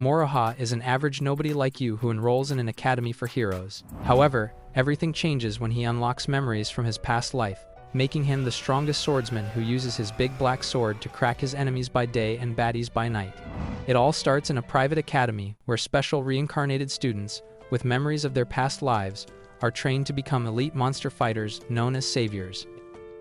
Moroha is an average nobody like you who enrolls in an academy for heroes. However, everything changes when he unlocks memories from his past life, making him the strongest swordsman who uses his big black sword to crack his enemies by day and baddies by night. It all starts in a private academy where special reincarnated students, with memories of their past lives, are trained to become elite monster fighters known as saviors.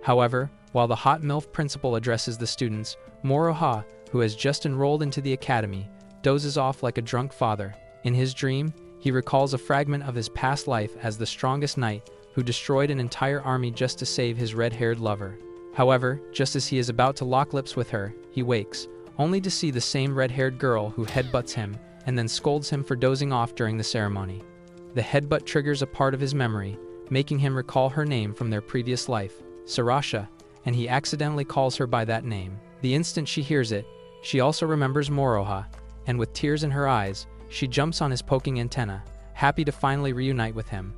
However, while the hot MILF principal addresses the students, Moroha, who has just enrolled into the academy, dozes off like a drunk father. In his dream, he recalls a fragment of his past life as the strongest knight who destroyed an entire army just to save his red-haired lover. However, just as he is about to lock lips with her, he wakes, only to see the same red-haired girl who headbutts him and then scolds him for dozing off during the ceremony. The headbutt triggers a part of his memory, making him recall her name from their previous life, Sarasha, and he accidentally calls her by that name. The instant she hears it, she also remembers Moroha, and with tears in her eyes, she jumps on his poking antenna, happy to finally reunite with him.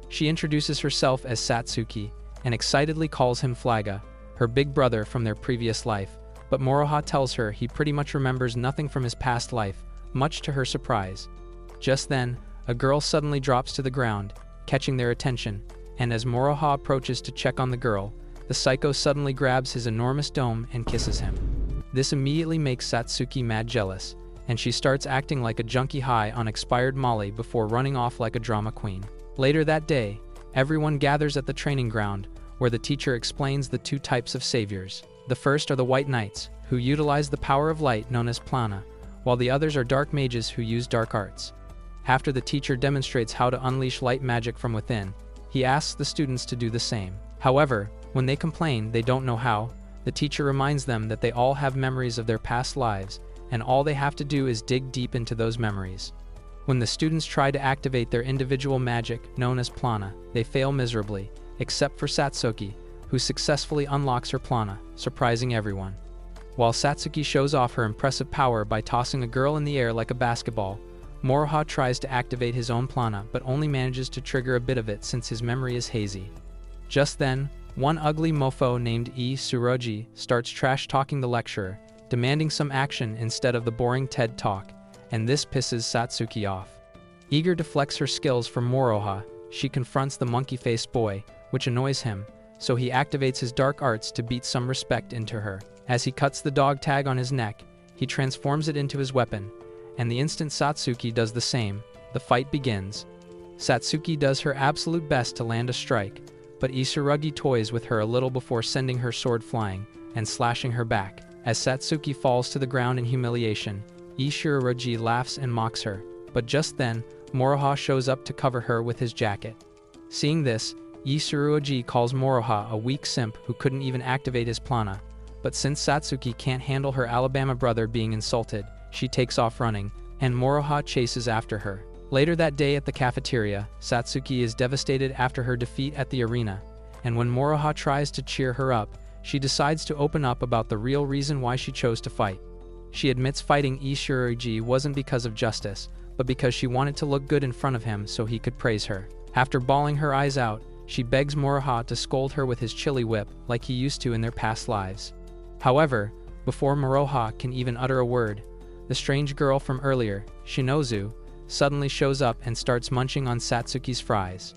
She introduces herself as Satsuki, and excitedly calls him Flaga, her big brother from their previous life, but Moroha tells her he pretty much remembers nothing from his past life, much to her surprise. Just then, a girl suddenly drops to the ground, catching their attention, and as Moroha approaches to check on the girl, the psycho suddenly grabs his enormous dome and kisses him. This immediately makes Satsuki mad jealous, and she starts acting like a junkie high on expired Molly before running off like a drama queen. Later that day, everyone gathers at the training ground, where the teacher explains the two types of saviors. The first are the White Knights, who utilize the power of light known as Plana, while the others are dark mages who use dark arts. After the teacher demonstrates how to unleash light magic from within, he asks the students to do the same. However, when they complain they don't know how, the teacher reminds them that they all have memories of their past lives, and all they have to do is dig deep into those memories. When the students try to activate their individual magic, known as Plana, they fail miserably, except for Satsuki, who successfully unlocks her Plana, surprising everyone. While Satsuki shows off her impressive power by tossing a girl in the air like a basketball, Moroha tries to activate his own Plana but only manages to trigger a bit of it since his memory is hazy. Just then, one ugly mofo named Tsurugi starts trash-talking the lecturer, demanding some action instead of the boring TED Talk, and this pisses Satsuki off. Eager to flex her skills from Moroha, she confronts the monkey-faced boy, which annoys him, so he activates his dark arts to beat some respect into her. As he cuts the dog tag on his neck, he transforms it into his weapon, and the instant Satsuki does the same, the fight begins. Satsuki does her absolute best to land a strike, but Tsurugi toys with her a little before sending her sword flying and slashing her back. As Satsuki falls to the ground in humiliation, Tsurugi laughs and mocks her, but just then, Moroha shows up to cover her with his jacket. Seeing this, Tsurugi calls Moroha a weak simp who couldn't even activate his Plana, but since Satsuki can't handle her Alabama brother being insulted, she takes off running, and Moroha chases after her. Later that day at the cafeteria, Satsuki is devastated after her defeat at the arena, and when Moroha tries to cheer her up, she decides to open up about the real reason why she chose to fight. She admits fighting Tsurugi wasn't because of justice, but because she wanted to look good in front of him so he could praise her. After bawling her eyes out, she begs Moroha to scold her with his chili whip like he used to in their past lives. However, before Moroha can even utter a word, the strange girl from earlier, Shinozu, suddenly shows up and starts munching on Satsuki's fries.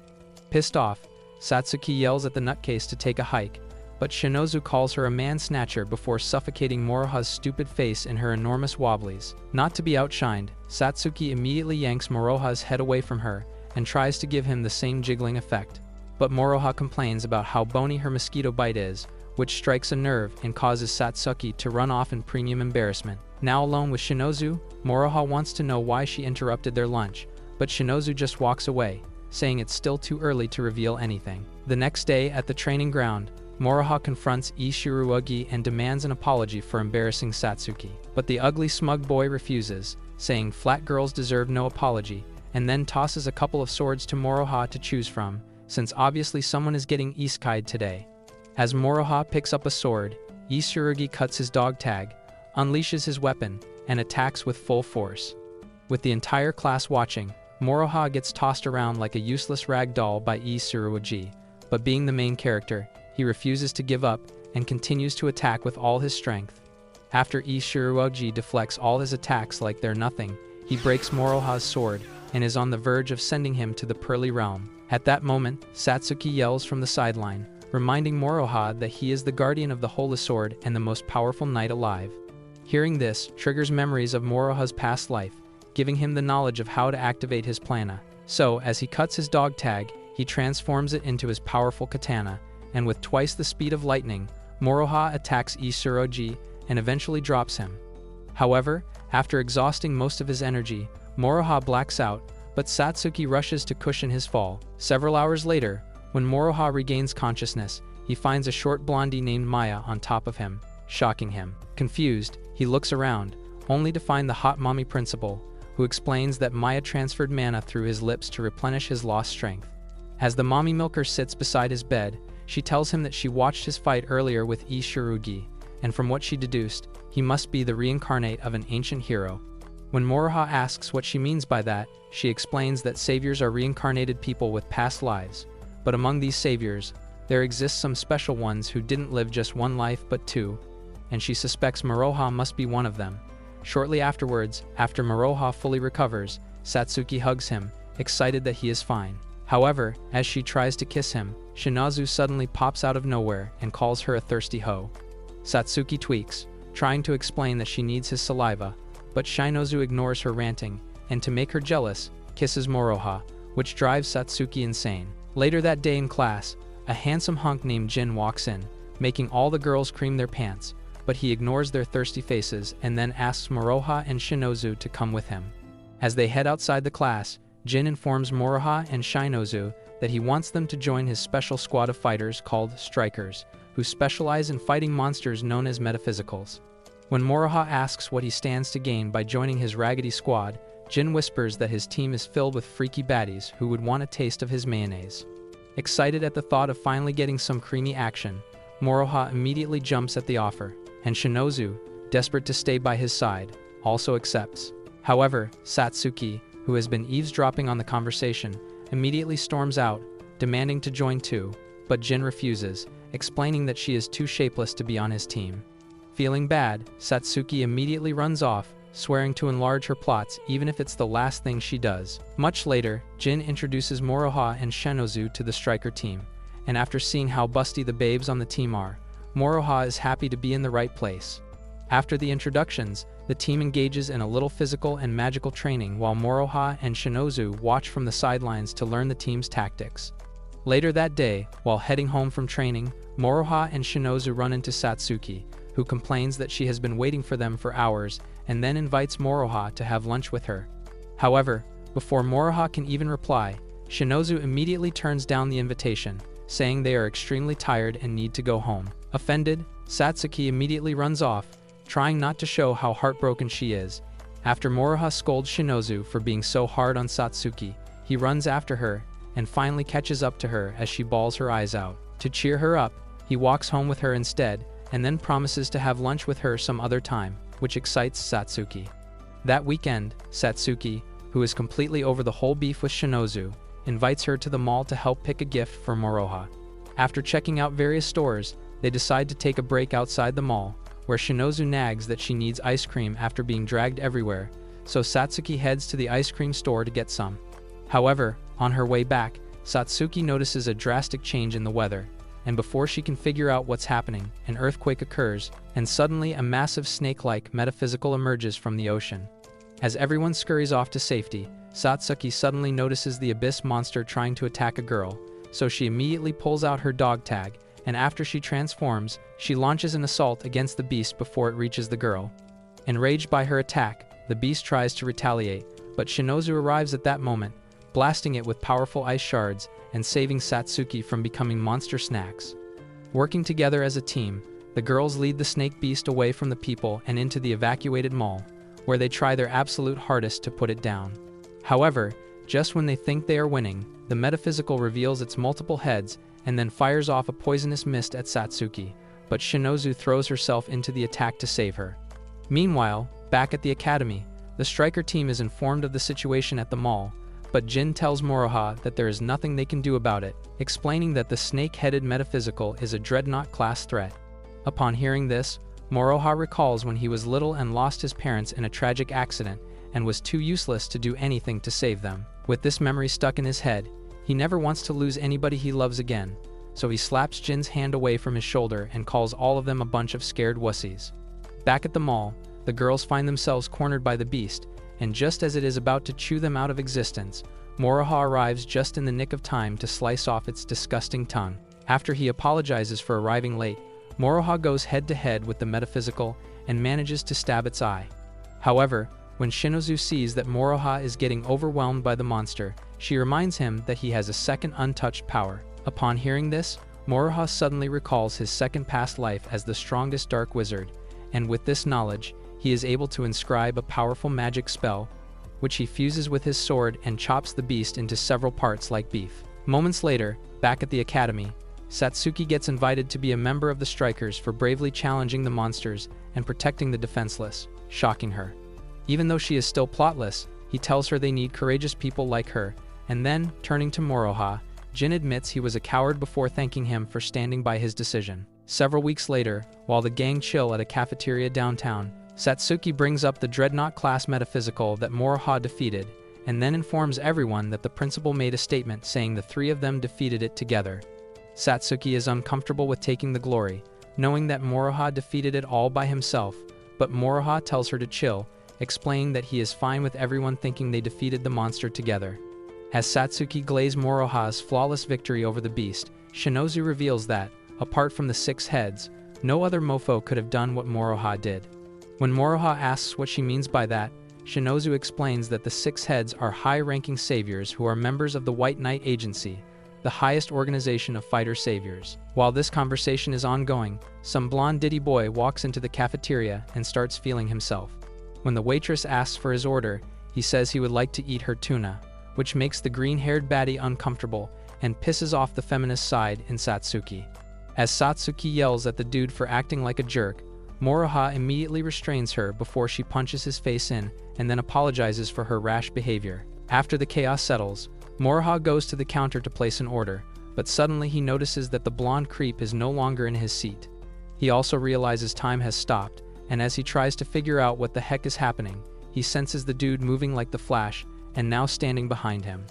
Pissed off, Satsuki yells at the nutcase to take a hike, but Shinozu calls her a man-snatcher before suffocating Moroha's stupid face in her enormous wobblies. Not to be outshined, Satsuki immediately yanks Moroha's head away from her and tries to give him the same jiggling effect. But Moroha complains about how bony her mosquito bite is, which strikes a nerve and causes Satsuki to run off in premium embarrassment. Now alone with Shinozu, Moroha wants to know why she interrupted their lunch, but Shinozu just walks away, saying it's still too early to reveal anything. The next day at the training ground, Moroha confronts Tsurugi and demands an apology for embarrassing Satsuki. But the ugly smug boy refuses, saying flat girls deserve no apology, and then tosses a couple of swords to Moroha to choose from, since obviously someone is getting isekai'd today. As Moroha picks up a sword, Tsurugi cuts his dog tag, unleashes his weapon, and attacks with full force. With the entire class watching, Moroha gets tossed around like a useless rag doll by Tsurugi, but being the main character, he refuses to give up and continues to attack with all his strength. After Tsurugi deflects all his attacks like they're nothing, he breaks Moroha's sword and is on the verge of sending him to the Pearly Realm. At that moment, Satsuki yells from the sideline, reminding Moroha that he is the guardian of the Holy Sword and the most powerful knight alive. Hearing this triggers memories of Moroha's past life, giving him the knowledge of how to activate his plana. So, as he cuts his dog tag, he transforms it into his powerful katana, and with twice the speed of lightning, Moroha attacks Isuroji and eventually drops him. However, after exhausting most of his energy, Moroha blacks out, but Satsuki rushes to cushion his fall. Several hours later, when Moroha regains consciousness, he finds a short blondie named Maya on top of him, shocking him. Confused, he looks around, only to find the hot mommy principal, who explains that Maya transferred mana through his lips to replenish his lost strength. As the mommy milker sits beside his bed, she tells him that she watched his fight earlier with Ishirugi, and from what she deduced, he must be the reincarnate of an ancient hero. When Moroha asks what she means by that, she explains that saviors are reincarnated people with past lives, but among these saviors, there exist some special ones who didn't live just one life but two, and she suspects Moroha must be one of them. Shortly afterwards, after Moroha fully recovers, Satsuki hugs him, excited that he is fine. However, as she tries to kiss him, Shinazu suddenly pops out of nowhere and calls her a thirsty hoe. Satsuki tweaks, trying to explain that she needs his saliva, but Shinozu ignores her ranting, and to make her jealous, kisses Moroha, which drives Satsuki insane. Later that day in class, a handsome hunk named Jin walks in, making all the girls cream their pants, but he ignores their thirsty faces and then asks Moroha and Shinozu to come with him. As they head outside the class, Jin informs Moroha and Shinozu that he wants them to join his special squad of fighters called Strikers, who specialize in fighting monsters known as metaphysicals. When Moroha asks what he stands to gain by joining his raggedy squad, Jin whispers that his team is filled with freaky baddies who would want a taste of his mayonnaise. Excited at the thought of finally getting some creamy action, Moroha immediately jumps at the offer, and Shinozu, desperate to stay by his side, also accepts. However, Satsuki, who has been eavesdropping on the conversation, immediately storms out, demanding to join too, but Jin refuses, explaining that she is too shapeless to be on his team. Feeling bad, Satsuki immediately runs off, swearing to enlarge her plots even if it's the last thing she does. Much later, Jin introduces Moroha and Shinozu to the striker team, and after seeing how busty the babes on the team are, Moroha is happy to be in the right place. After the introductions, the team engages in a little physical and magical training while Moroha and Shinozu watch from the sidelines to learn the team's tactics. Later that day, while heading home from training, Moroha and Shinozu run into Satsuki, who complains that she has been waiting for them for hours and then invites Moroha to have lunch with her. However, before Moroha can even reply, Shinozu immediately turns down the invitation, saying they are extremely tired and need to go home. Offended, Satsuki immediately runs off, trying not to show how heartbroken she is. After Moroha scolds Shinozu for being so hard on Satsuki, he runs after her and finally catches up to her as she bawls her eyes out. To cheer her up, he walks home with her instead, and then promises to have lunch with her some other time, which excites Satsuki. That weekend, Satsuki, who is completely over the whole beef with Shinozu, invites her to the mall to help pick a gift for Moroha. After checking out various stores, they decide to take a break outside the mall, where Shinozu nags that she needs ice cream after being dragged everywhere, so Satsuki heads to the ice cream store to get some. However, on her way back, Satsuki notices a drastic change in the weather, and before she can figure out what's happening, an earthquake occurs, and suddenly a massive snake-like metaphysical emerges from the ocean. As everyone scurries off to safety, Satsuki suddenly notices the abyss monster trying to attack a girl, so she immediately pulls out her dog tag, and after she transforms, she launches an assault against the beast before it reaches the girl. Enraged by her attack, the beast tries to retaliate, but Shinozu arrives at that moment, blasting it with powerful ice shards and saving Satsuki from becoming monster snacks. Working together as a team, the girls lead the snake beast away from the people and into the evacuated mall, where they try their absolute hardest to put it down. However, just when they think they are winning, the metaphysical reveals its multiple heads and then fires off a poisonous mist at Satsuki, but Shinozu throws herself into the attack to save her. Meanwhile, back at the academy, the striker team is informed of the situation at the mall, but Jin tells Moroha that there is nothing they can do about it, explaining that the snake-headed metaphysical is a dreadnot class threat. Upon hearing this, Moroha recalls when he was little and lost his parents in a tragic accident, and was too useless to do anything to save them. With this memory stuck in his head, he never wants to lose anybody he loves again, so he slaps Jin's hand away from his shoulder and calls all of them a bunch of scared wussies. Back at the mall, the girls find themselves cornered by the beast, and just as it is about to chew them out of existence, Moroha arrives just in the nick of time to slice off its disgusting tongue. After he apologizes for arriving late, Moroha goes head-to-head with the metaphysical and manages to stab its eye. However, when Shinozu sees that Moroha is getting overwhelmed by the monster, she reminds him that he has a second untouched power. Upon hearing this, Moroha suddenly recalls his second past life as the strongest dark wizard, and with this knowledge, he is able to inscribe a powerful magic spell, which he fuses with his sword and chops the beast into several parts like beef. Moments later, back at the academy, Satsuki gets invited to be a member of the Strikers for bravely challenging the monsters and protecting the defenseless, shocking her. Even though she is still plotless, he tells her they need courageous people like her, and then, turning to Moroha, Jin admits he was a coward before thanking him for standing by his decision. Several weeks later, while the gang chill at a cafeteria downtown, Satsuki brings up the Dreadnot class metaphysical that Moroha defeated, and then informs everyone that the principal made a statement saying the three of them defeated it together. Satsuki is uncomfortable with taking the glory, knowing that Moroha defeated it all by himself, but Moroha tells her to chill, explaining that he is fine with everyone thinking they defeated the monster together. As Satsuki glazes Moroha's flawless victory over the beast, Shinozu reveals that, apart from the 6 heads, no other mofo could have done what Moroha did. When Moroha asks what she means by that, Shinozu explains that the 6 heads are high-ranking saviors who are members of the White Knight Agency, the highest organization of fighter saviors. While this conversation is ongoing, some blonde ditty boy walks into the cafeteria and starts feeling himself. When the waitress asks for his order, he says he would like to eat her tuna, which makes the green-haired baddie uncomfortable and pisses off the feminist side in Satsuki. As Satsuki yells at the dude for acting like a jerk, Moroha immediately restrains her before she punches his face in and then apologizes for her rash behavior. After the chaos settles, Moroha goes to the counter to place an order, but suddenly he notices that the blonde creep is no longer in his seat. He also realizes time has stopped, and as he tries to figure out what the heck is happening, he senses the dude moving like the Flash and now standing behind him.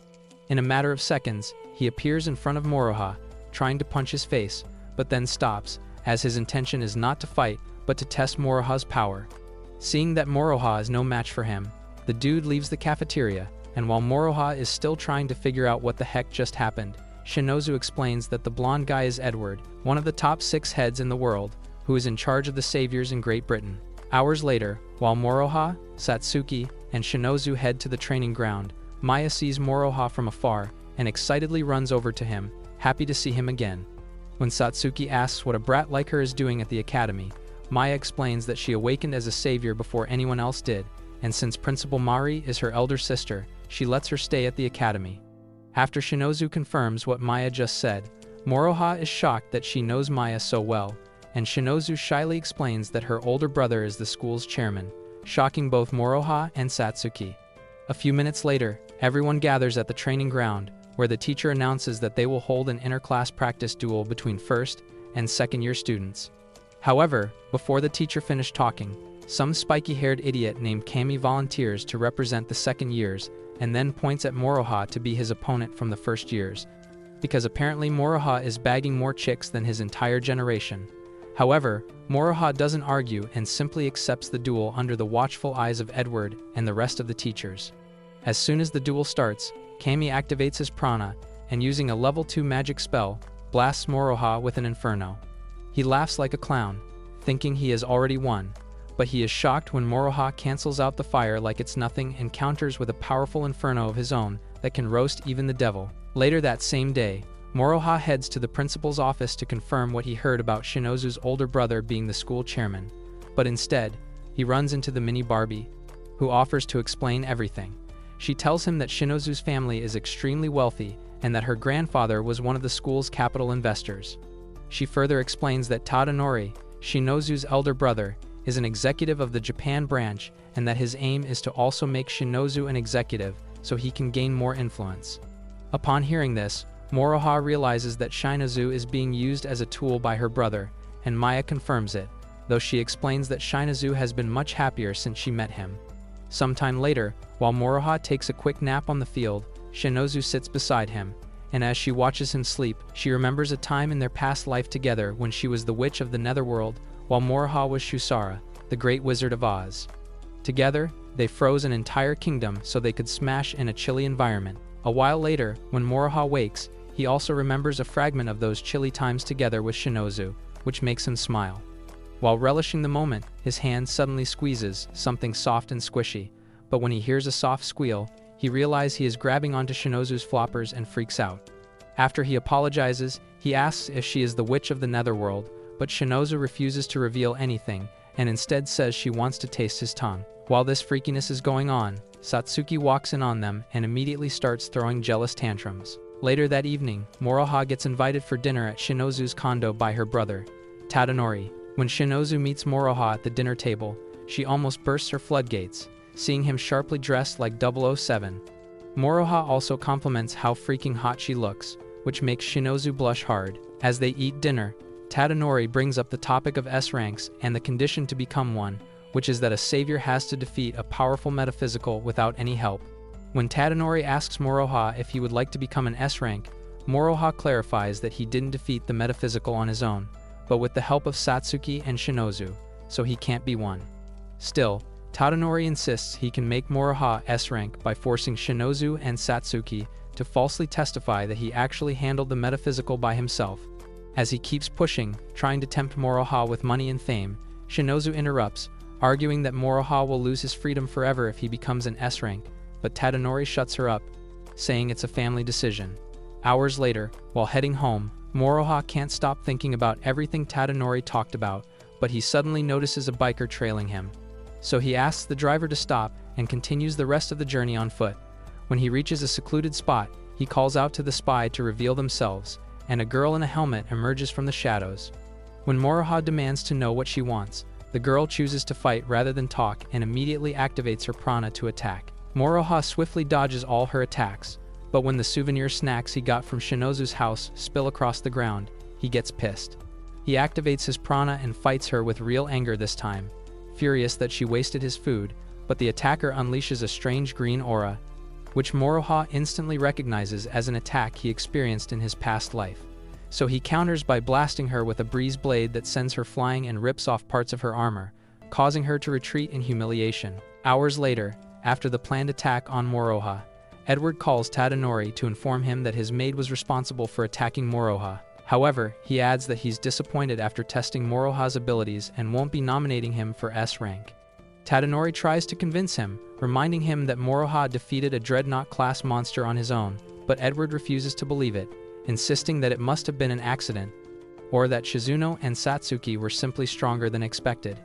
In a matter of seconds, he appears in front of Moroha, trying to punch his face, but then stops, as his intention is not to fight, but to test Moroha's power. Seeing that Moroha is no match for him, the dude leaves the cafeteria, and while Moroha is still trying to figure out what the heck just happened, Shinozu explains that the blonde guy is Edward, one of the top 6 heads in the world, who is in charge of the saviors in Great Britain. Hours later, while Moroha, Satsuki, and Shinozu head to the training ground, Maya sees Moroha from afar and excitedly runs over to him, happy to see him again. When Satsuki asks what a brat like her is doing at the academy, Maya explains that she awakened as a savior before anyone else did, and since Principal Mari is her elder sister, she lets her stay at the academy. After Shinozu confirms what Maya just said, Moroha is shocked that she knows Maya so well, and Shinozu shyly explains that her older brother is the school's chairman, shocking both Moroha and Satsuki. A few minutes later, everyone gathers at the training ground, where the teacher announces that they will hold an inter-class practice duel between first and second-year students. However, before the teacher finished talking, some spiky-haired idiot named Kami volunteers to represent the second years and then points at Moroha to be his opponent from the first years, because apparently Moroha is bagging more chicks than his entire generation. However, Moroha doesn't argue and simply accepts the duel under the watchful eyes of Edward and the rest of the teachers. As soon as the duel starts, Kami activates his prana and using a level 2 magic spell, blasts Moroha with an inferno. He laughs like a clown, thinking he has already won, but he is shocked when Moroha cancels out the fire like it's nothing and counters with a powerful inferno of his own that can roast even the devil. Later that same day, Moroha heads to the principal's office to confirm what he heard about Shinozu's older brother being the school chairman, but instead, he runs into the mini Barbie, who offers to explain everything. She tells him that Shinozu's family is extremely wealthy and that her grandfather was one of the school's capital investors. She further explains that Tadanori, Shinozu's elder brother, is an executive of the Japan branch and that his aim is to also make Shinozu an executive so he can gain more influence. Upon hearing this, Moroha realizes that Shinozu is being used as a tool by her brother, and Maya confirms it, though she explains that Shinozu has been much happier since she met him. Sometime later, while Moroha takes a quick nap on the field, Shinozu sits beside him, and as she watches him sleep, she remembers a time in their past life together when she was the witch of the Netherworld, while Moroha was Shusara, the great wizard of Oz. Together, they froze an entire kingdom so they could smash in a chilly environment. A while later, when Moroha wakes, he also remembers a fragment of those chilly times together with Shinozu, which makes him smile. While relishing the moment, his hand suddenly squeezes something soft and squishy, but when he hears a soft squeal, he realizes he is grabbing onto Shinozu's floppers and freaks out. After he apologizes, he asks if she is the witch of the Netherworld, but Shinozu refuses to reveal anything and instead says she wants to taste his tongue. While this freakiness is going on, Satsuki walks in on them and immediately starts throwing jealous tantrums. Later that evening, Moroha gets invited for dinner at Shinozu's condo by her brother, Tadanori. When Shinozu meets Moroha at the dinner table, she almost bursts her floodgates, seeing him sharply dressed like 007. Moroha also compliments how freaking hot she looks, which makes Shinozu blush hard. As they eat dinner, Tadanori brings up the topic of S ranks and the condition to become one, which is that a savior has to defeat a powerful metaphysical without any help. When Tadanori asks Moroha if he would like to become an S rank, Moroha clarifies that he didn't defeat the metaphysical on his own, but with the help of Satsuki and Shinozu, so he can't be one. Still, Tadanori insists he can make Moroha S rank by forcing Shinozu and Satsuki to falsely testify that he actually handled the metaphysical by himself. As he keeps pushing, trying to tempt Moroha with money and fame, Shinozu interrupts, arguing that Moroha will lose his freedom forever if he becomes an S rank, but Tadanori shuts her up, saying it's a family decision. Hours later, while heading home, Moroha can't stop thinking about everything Tadanori talked about, but he suddenly notices a biker trailing him. So he asks the driver to stop and continues the rest of the journey on foot. When he reaches a secluded spot, he calls out to the spy to reveal themselves, and a girl in a helmet emerges from the shadows. When Moroha demands to know what she wants, the girl chooses to fight rather than talk and immediately activates her prana to attack. Moroha swiftly dodges all her attacks, but when the souvenir snacks he got from Shinozu's house spill across the ground, he gets pissed. He activates his prana and fights her with real anger this time, furious that she wasted his food, but the attacker unleashes a strange green aura, which Moroha instantly recognizes as an attack he experienced in his past life. So he counters by blasting her with a breeze blade that sends her flying and rips off parts of her armor, causing her to retreat in humiliation. Hours later, after the planned attack on Moroha, Edward calls Tadanori to inform him that his maid was responsible for attacking Moroha. However, he adds that he's disappointed after testing Moroha's abilities and won't be nominating him for S rank. Tadanori tries to convince him, reminding him that Moroha defeated a dreadnot-class monster on his own, but Edward refuses to believe it, insisting that it must have been an accident, or that Shizuno and Satsuki were simply stronger than expected.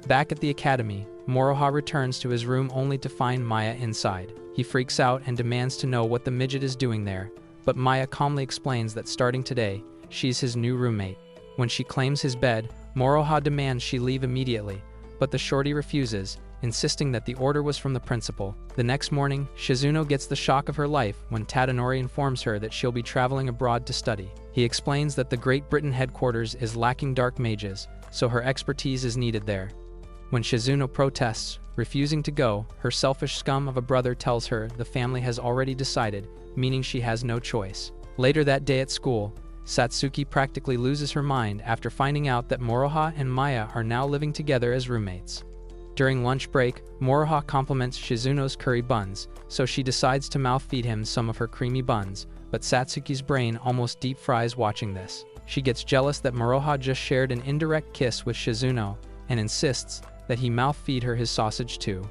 Back at the academy, Moroha returns to his room only to find Maya inside. He freaks out and demands to know what the midget is doing there, but Maya calmly explains that starting today, she's his new roommate. When she claims his bed, Moroha demands she leave immediately, but the shorty refuses, insisting that the order was from the principal. The next morning, Shizuno gets the shock of her life when Tadanori informs her that she'll be traveling abroad to study. He explains that the Great Britain headquarters is lacking dark mages, so her expertise is needed there. When Shizuno protests, refusing to go, her selfish scum of a brother tells her the family has already decided, meaning she has no choice. Later that day at school, Satsuki practically loses her mind after finding out that Moroha and Maya are now living together as roommates. During lunch break, Moroha compliments Shizuno's curry buns, so she decides to mouth-feed him some of her creamy buns, but Satsuki's brain almost deep fries watching this. She gets jealous that Moroha just shared an indirect kiss with Shizuno, and insists that he mouth-feed her his sausage too.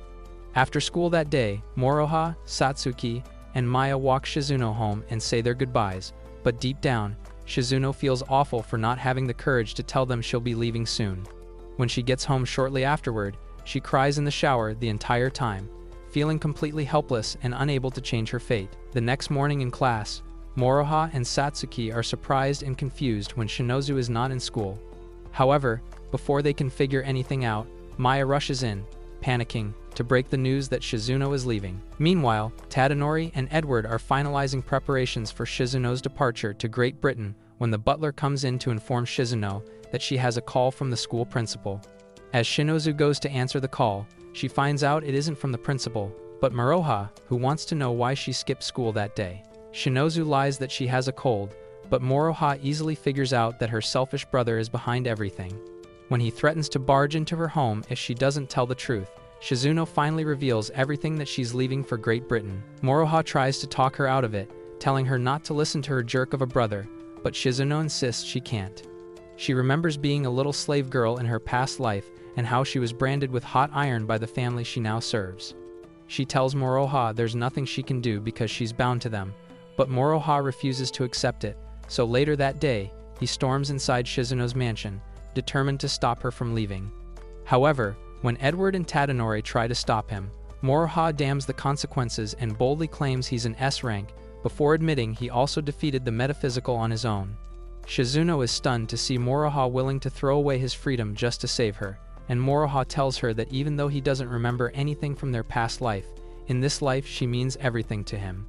After school that day, Moroha, Satsuki, and Maya walk Shizuno home and say their goodbyes, but deep down, Shizuno feels awful for not having the courage to tell them she'll be leaving soon. When she gets home shortly afterward, she cries in the shower the entire time, feeling completely helpless and unable to change her fate. The next morning in class, Moroha and Satsuki are surprised and confused when Shinozu is not in school. However, before they can figure anything out, Maya rushes in, panicking, to break the news that Shizuno is leaving. Meanwhile, Tadanori and Edward are finalizing preparations for Shizuno's departure to Great Britain when the butler comes in to inform Shizuno that she has a call from the school principal. As Shinozu goes to answer the call, She finds out it isn't from the principal, but Moroha, who wants to know why she skipped school that day. Shinozu lies that she has a cold, but Moroha easily figures out that her selfish brother is behind everything. When he threatens to barge into her home if she doesn't tell the truth, Shizuno finally reveals everything, that she's leaving for Great Britain. Moroha tries to talk her out of it, telling her not to listen to her jerk of a brother, but Shizuno insists she can't. She remembers being a little slave girl in her past life and how she was branded with hot iron by the family she now serves. She tells Moroha there's nothing she can do because she's bound to them, but Moroha refuses to accept it, so later that day, he storms inside Shizuno's mansion, determined to stop her from leaving. However, when Edward and Tadanori try to stop him, Moroha damns the consequences and boldly claims he's an S rank, before admitting he also defeated the metaphysical on his own. Shizuno is stunned to see Moroha willing to throw away his freedom just to save her, and Moroha tells her that even though he doesn't remember anything from their past life, in this life she means everything to him.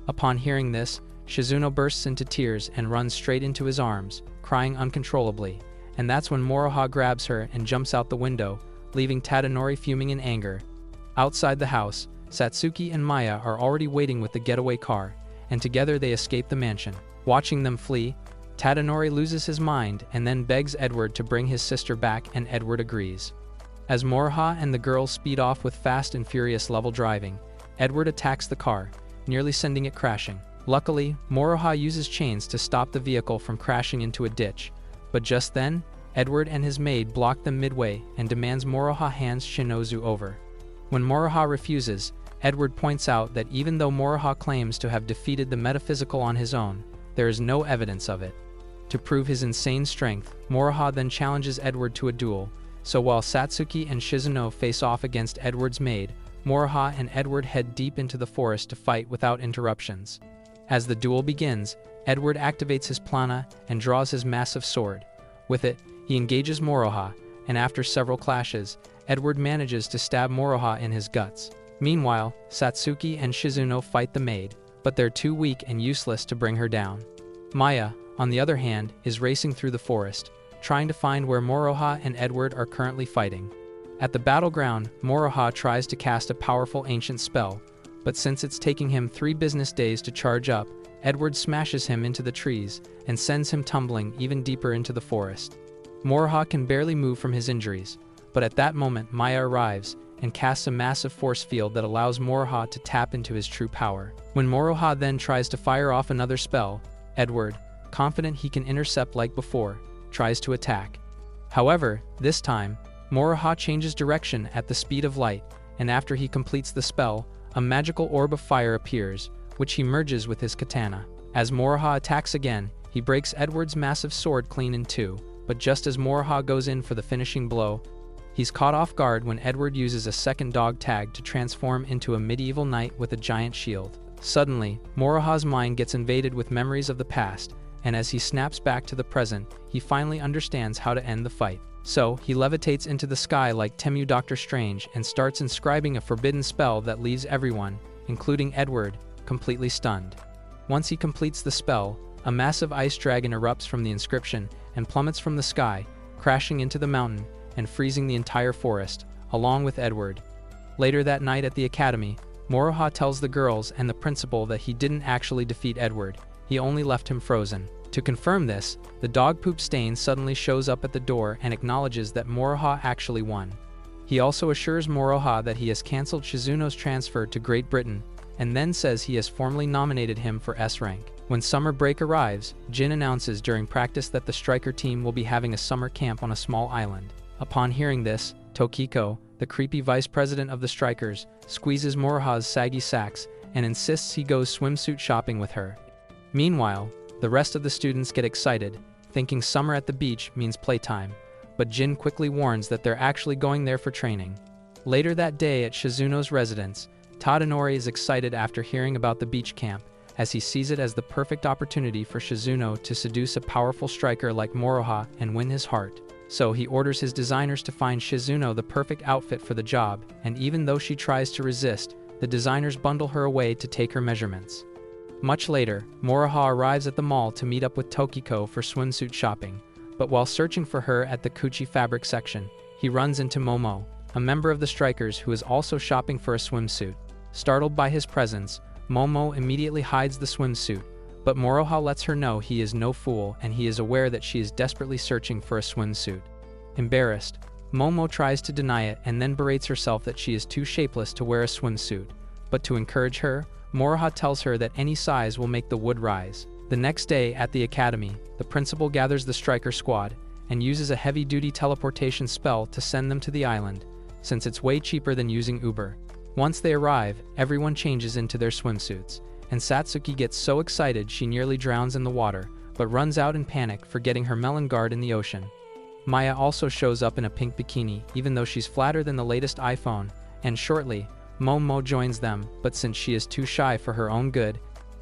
Upon hearing this, Shizuno bursts into tears and runs straight into his arms, crying uncontrollably, and that's when Moroha grabs her and jumps out the window, leaving Tadanori fuming in anger. Outside the house, Satsuki and Maya are already waiting with the getaway car, and together they escape the mansion. Watching them flee, Tadanori loses his mind and then begs Edward to bring his sister back, and Edward agrees. As Moroha and the girls speed off with fast and furious level driving, Edward attacks the car, nearly sending it crashing. Luckily, Moroha uses chains to stop the vehicle from crashing into a ditch, but just then, Edward and his maid block them midway and demands Moroha hands Shinozu over. When Moroha refuses, Edward points out that even though Moroha claims to have defeated the metaphysical on his own, there is no evidence of it. To prove his insane strength, Moroha then challenges Edward to a duel, so while Satsuki and Shizuno face off against Edward's maid, Moroha and Edward head deep into the forest to fight without interruptions. As the duel begins, Edward activates his plana and draws his massive sword. With it, he engages Moroha, and after several clashes, Edward manages to stab Moroha in his guts. Meanwhile, Satsuki and Shizuno fight the maid, but they're too weak and useless to bring her down. Maya, on the other hand, is racing through the forest, trying to find where Moroha and Edward are currently fighting. At the battleground, Moroha tries to cast a powerful ancient spell, but since it's taking him 3 business days to charge up, Edward smashes him into the trees and sends him tumbling even deeper into the forest. Moroha can barely move from his injuries, but at that moment Maya arrives and casts a massive force field that allows Moroha to tap into his true power. When Moroha then tries to fire off another spell, Edward, confident he can intercept like before, tries to attack. However, this time, Moroha changes direction at the speed of light, and after he completes the spell, a magical orb of fire appears, which he merges with his katana. As Moroha attacks again, he breaks Edward's massive sword clean in two, but just as Moroha goes in for the finishing blow, he's caught off guard when Edward uses a second dog tag to transform into a medieval knight with a giant shield. Suddenly, Moroha's mind gets invaded with memories of the past, and as he snaps back to the present, he finally understands how to end the fight. So, he levitates into the sky like Temu Doctor Strange and starts inscribing a forbidden spell that leaves everyone, including Edward, completely stunned. Once he completes the spell, a massive ice dragon erupts from the inscription and plummets from the sky, crashing into the mountain and freezing the entire forest, along with Edward. Later that night at the academy, Moroha tells the girls and the principal that he didn't actually defeat Edward, he only left him frozen. To confirm this, the dog poop stain suddenly shows up at the door and acknowledges that Moroha actually won. He also assures Moroha that he has cancelled Shizuno's transfer to Great Britain, and then says he has formally nominated him for S rank. When summer break arrives, Jin announces during practice that the striker team will be having a summer camp on a small island. Upon hearing this, Tokiko, the creepy vice president of the strikers, squeezes Moroha's saggy sacs and insists he goes swimsuit shopping with her. Meanwhile, the rest of the students get excited, thinking summer at the beach means playtime, but Jin quickly warns that they're actually going there for training. Later that day at Shizuno's residence, Tadanori is excited after hearing about the beach camp, as he sees it as the perfect opportunity for Shizuno to seduce a powerful striker like Moroha and win his heart. So he orders his designers to find Shizuno the perfect outfit for the job, and even though she tries to resist, the designers bundle her away to take her measurements. Much later, Moroha arrives at the mall to meet up with Tokiko for swimsuit shopping, but while searching for her at the Kuchi fabric section, he runs into Momo, a member of the strikers who is also shopping for a swimsuit. Startled by his presence, Momo immediately hides the swimsuit, but Moroha lets her know he is no fool and he is aware that she is desperately searching for a swimsuit. Embarrassed, Momo tries to deny it and then berates herself that she is too shapeless to wear a swimsuit. But to encourage her, Moroha tells her that any size will make the wood rise. The next day at the academy, the principal gathers the striker squad and uses a heavy-duty teleportation spell to send them to the island, since it's way cheaper than using Uber. Once they arrive, everyone changes into their swimsuits, and Satsuki gets so excited she nearly drowns in the water, but runs out in panic, forgetting her melon guard in the ocean. Maya also shows up in a pink bikini, even though she's flatter than the latest iPhone, and shortly, Momo joins them, but since she is too shy for her own good,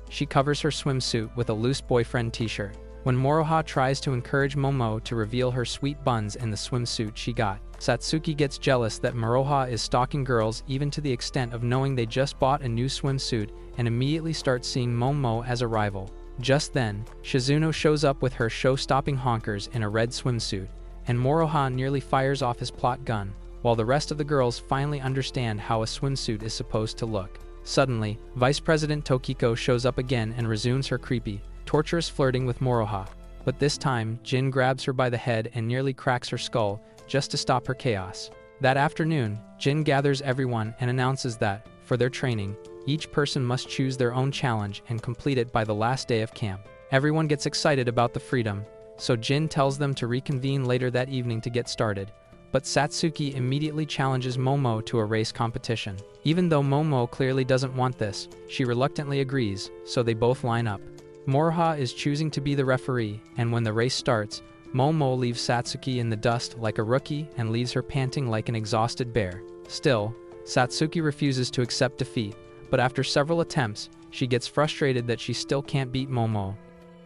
she covers her swimsuit with a loose boyfriend t-shirt. When Moroha tries to encourage Momo to reveal her sweet buns in the swimsuit she got, Satsuki gets jealous that Moroha is stalking girls, even to the extent of knowing they just bought a new swimsuit, and immediately starts seeing Momo as a rival. Just then, Shizuno shows up with her show-stopping honkers in a red swimsuit, and Moroha nearly fires off his plot gun, while the rest of the girls finally understand how a swimsuit is supposed to look. Suddenly, Vice President Tokiko shows up again and resumes her creepy, torturous flirting with Moroha, but this time, Jin grabs her by the head and nearly cracks her skull, just to stop her chaos. That afternoon, Jin gathers everyone and announces that, for their training, each person must choose their own challenge and complete it by the last day of camp. Everyone gets excited about the freedom, so Jin tells them to reconvene later that evening to get started, but Satsuki immediately challenges Momo to a race competition. Even though Momo clearly doesn't want this, she reluctantly agrees, so they both line up. Moroha is choosing to be the referee, and when the race starts, Momo leaves Satsuki in the dust like a rookie and leaves her panting like an exhausted bear. Still, Satsuki refuses to accept defeat, but after several attempts, she gets frustrated that she still can't beat Momo.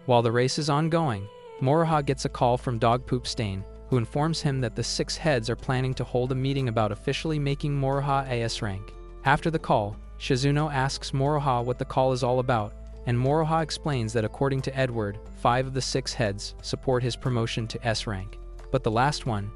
While the race is ongoing, Moroha gets a call from Dog Poop Stain, who informs him that the 6 heads are planning to hold a meeting about officially making Moroha AS rank. After the call, Shizuno asks Moroha what the call is all about, and Moroha explains that according to Edward, 5 of the 6 heads support his promotion to S rank, but the last one,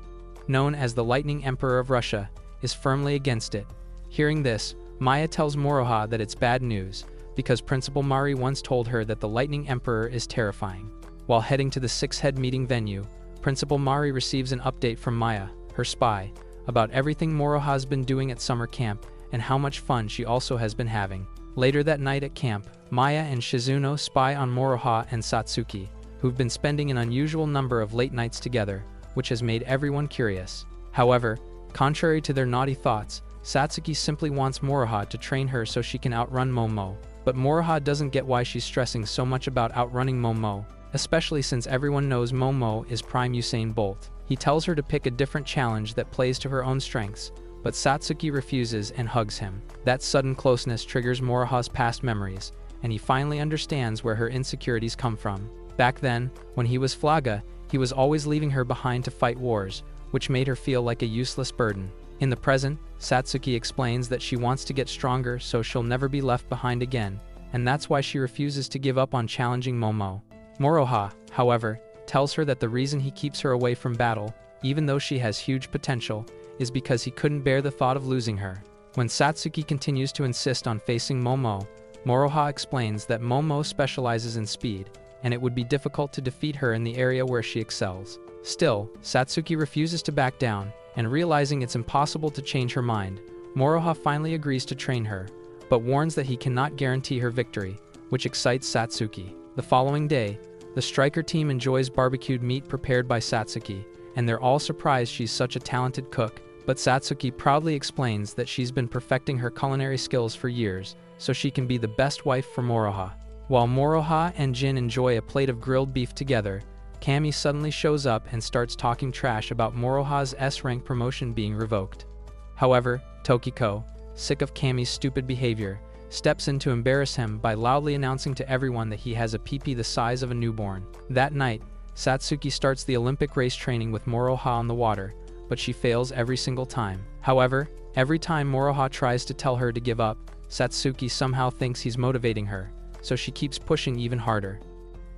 known as the Lightning Emperor of Russia, is firmly against it. Hearing this, Maya tells Moroha that it's bad news, because Principal Mari once told her that the Lightning Emperor is terrifying. While heading to the 6-head meeting venue, Principal Mari receives an update from Maya, her spy, about everything Moroha's been doing at summer camp and how much fun she also has been having. Later that night at camp, Maya and Shizuno spy on Moroha and Satsuki, who've been spending an unusual number of late nights together, which has made everyone curious. However, contrary to their naughty thoughts, Satsuki simply wants Moroha to train her so she can outrun Momo. But Moroha doesn't get why she's stressing so much about outrunning Momo, especially since everyone knows Momo is prime Usain Bolt. He tells her to pick a different challenge that plays to her own strengths, but Satsuki refuses and hugs him. That sudden closeness triggers Moroha's past memories, and he finally understands where her insecurities come from. Back then, when he was Flaga, he was always leaving her behind to fight wars, which made her feel like a useless burden. In the present, Satsuki explains that she wants to get stronger so she'll never be left behind again, and that's why she refuses to give up on challenging Momo. Moroha, however, tells her that the reason he keeps her away from battle, even though she has huge potential, is because he couldn't bear the thought of losing her. When Satsuki continues to insist on facing Momo, Moroha explains that Momo specializes in speed, and it would be difficult to defeat her in the area where she excels. Still, Satsuki refuses to back down, and realizing it's impossible to change her mind, Moroha finally agrees to train her, but warns that he cannot guarantee her victory, which excites Satsuki. The following day, the striker team enjoys barbecued meat prepared by Satsuki, and they're all surprised she's such a talented cook, but Satsuki proudly explains that she's been perfecting her culinary skills for years, so she can be the best wife for Moroha. While Moroha and Jin enjoy a plate of grilled beef together, Kami suddenly shows up and starts talking trash about Moroha's S-rank promotion being revoked. However, Tokiko, sick of Kami's stupid behavior, steps in to embarrass him by loudly announcing to everyone that he has a pee-pee the size of a newborn. That night, Satsuki starts the Olympic race training with Moroha on the water, but she fails every single time. However, every time Moroha tries to tell her to give up, Satsuki somehow thinks he's motivating her, so she keeps pushing even harder.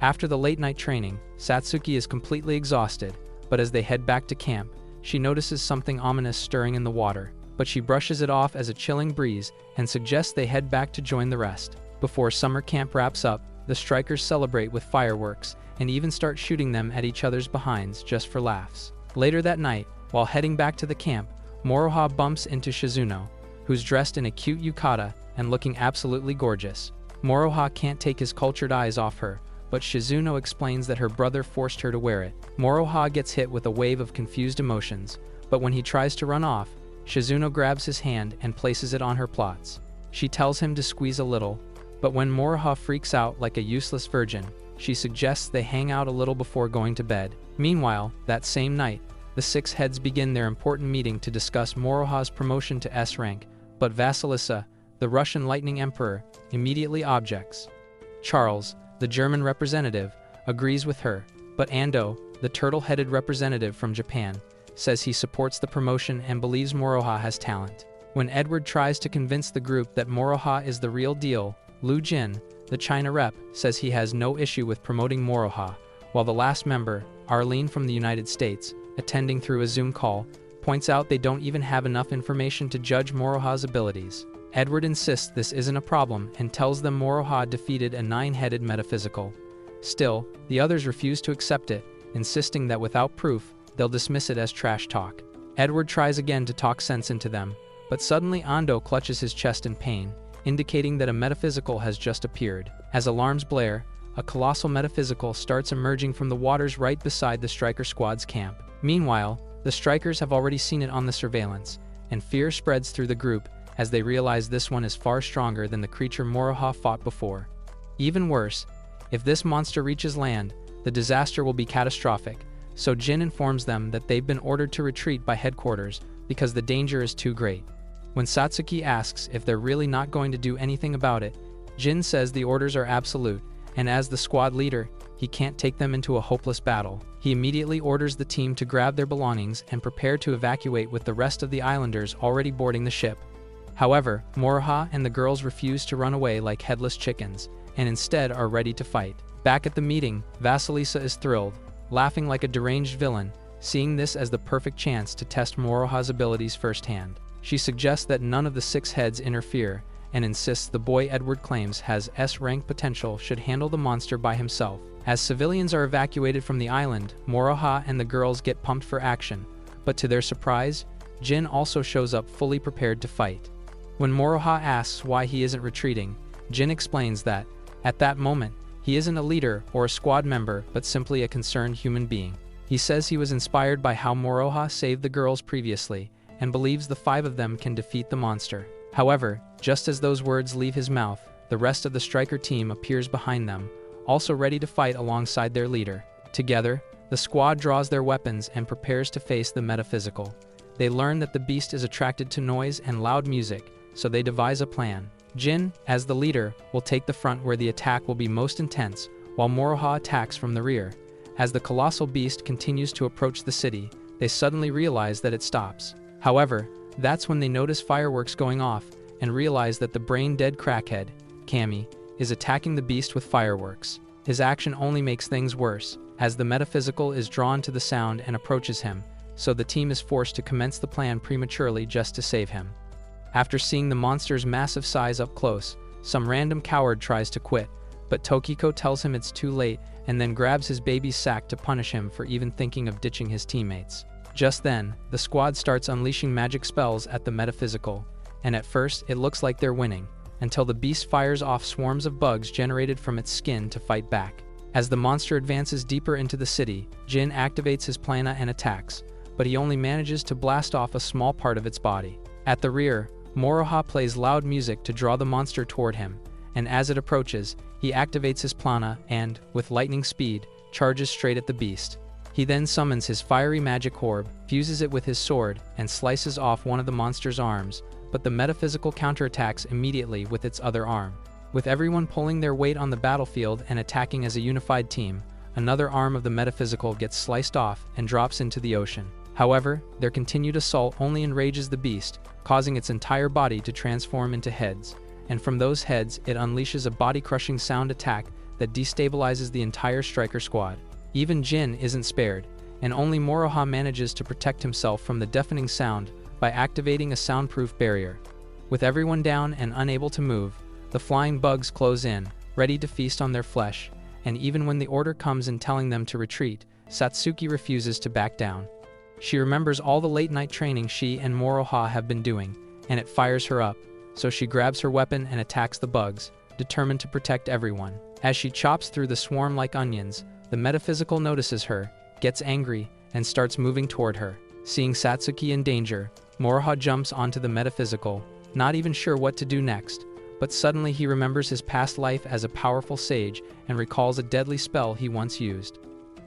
After the late-night training, Satsuki is completely exhausted, but as they head back to camp, she notices something ominous stirring in the water, but she brushes it off as a chilling breeze and suggests they head back to join the rest. Before summer camp wraps up, the strikers celebrate with fireworks and even start shooting them at each other's behinds just for laughs. Later that night, while heading back to the camp, Moroha bumps into Shizuno, who's dressed in a cute yukata and looking absolutely gorgeous. Moroha can't take his cultured eyes off her, but Shizuno explains that her brother forced her to wear it. Moroha gets hit with a wave of confused emotions, but when he tries to run off, Shizuno grabs his hand and places it on her plots. She tells him to squeeze a little, but when Moroha freaks out like a useless virgin, she suggests they hang out a little before going to bed. Meanwhile, that same night, the six heads begin their important meeting to discuss Moroha's promotion to S rank, but Vasilisa, the Russian Lightning Emperor, immediately objects. Charles, the German representative, agrees with her, but Ando, the turtle-headed representative from Japan, says he supports the promotion and believes Moroha has talent. When Edward tries to convince the group that Moroha is the real deal, Lu Jin, the China rep, says he has no issue with promoting Moroha, while the last member, Arlene from the United States, attending through a Zoom call, points out they don't even have enough information to judge Moroha's abilities. Edward insists this isn't a problem and tells them Moroha defeated a nine-headed metaphysical. Still, the others refuse to accept it, insisting that without proof, they'll dismiss it as trash talk. Edward tries again to talk sense into them, but suddenly Ando clutches his chest in pain, indicating that a metaphysical has just appeared. As alarms blare, a colossal metaphysical starts emerging from the waters right beside the striker squad's camp. Meanwhile, the strikers have already seen it on the surveillance, and fear spreads through the group as they realize this one is far stronger than the creature Moroha fought before. Even worse, if this monster reaches land, the disaster will be catastrophic, so Jin informs them that they've been ordered to retreat by headquarters because the danger is too great. When Satsuki asks if they're really not going to do anything about it, Jin says the orders are absolute, and as the squad leader, he can't take them into a hopeless battle. He immediately orders the team to grab their belongings and prepare to evacuate with the rest of the islanders already boarding the ship. However, Moroha and the girls refuse to run away like headless chickens, and instead are ready to fight. Back at the meeting, Vasilisa is thrilled, laughing like a deranged villain, seeing this as the perfect chance to test Moroha's abilities firsthand. She suggests that none of the six heads interfere, and insists the boy Edward claims has S-rank potential should handle the monster by himself. As civilians are evacuated from the island, Moroha and the girls get pumped for action, but to their surprise, Jin also shows up fully prepared to fight. When Moroha asks why he isn't retreating, Jin explains that, at that moment, he isn't a leader or a squad member but simply a concerned human being. He says he was inspired by how Moroha saved the girls previously, and believes the five of them can defeat the monster. However, just as those words leave his mouth, the rest of the striker team appears behind them, also ready to fight alongside their leader. Together, the squad draws their weapons and prepares to face the metaphysical. They learn that the beast is attracted to noise and loud music, so they devise a plan. Jin, as the leader, will take the front where the attack will be most intense, while Moroha attacks from the rear. As the colossal beast continues to approach the city, they suddenly realize that it stops. However, that's when they notice fireworks going off and realize that the brain-dead crackhead, Kami, is attacking the beast with fireworks. His action only makes things worse, as the metaphysical is drawn to the sound and approaches him, so the team is forced to commence the plan prematurely just to save him. After seeing the monster's massive size up close, some random coward tries to quit, but Tokiko tells him it's too late and then grabs his baby's sack to punish him for even thinking of ditching his teammates. Just then, the squad starts unleashing magic spells at the metaphysical, and at first it looks like they're winning, until the beast fires off swarms of bugs generated from its skin to fight back. As the monster advances deeper into the city, Jin activates his plana and attacks, but he only manages to blast off a small part of its body. At the rear, Moroha plays loud music to draw the monster toward him, and as it approaches, he activates his plana and, with lightning speed, charges straight at the beast. He then summons his fiery magic orb, fuses it with his sword, and slices off one of the monster's arms, but the metaphysical counterattacks immediately with its other arm. With everyone pulling their weight on the battlefield and attacking as a unified team, another arm of the metaphysical gets sliced off and drops into the ocean. However, their continued assault only enrages the beast, causing its entire body to transform into heads, and from those heads it unleashes a body-crushing sound attack that destabilizes the entire striker squad. Even Jin isn't spared, and only Moroha manages to protect himself from the deafening sound by activating a soundproof barrier. With everyone down and unable to move, the flying bugs close in, ready to feast on their flesh, and even when the order comes in telling them to retreat, Satsuki refuses to back down. She remembers all the late-night training she and Moroha have been doing, and it fires her up, so she grabs her weapon and attacks the bugs, determined to protect everyone. As she chops through the swarm like onions, the metaphysical notices her, gets angry, and starts moving toward her. Seeing Satsuki in danger, Moroha jumps onto the metaphysical, not even sure what to do next, but suddenly he remembers his past life as a powerful sage and recalls a deadly spell he once used.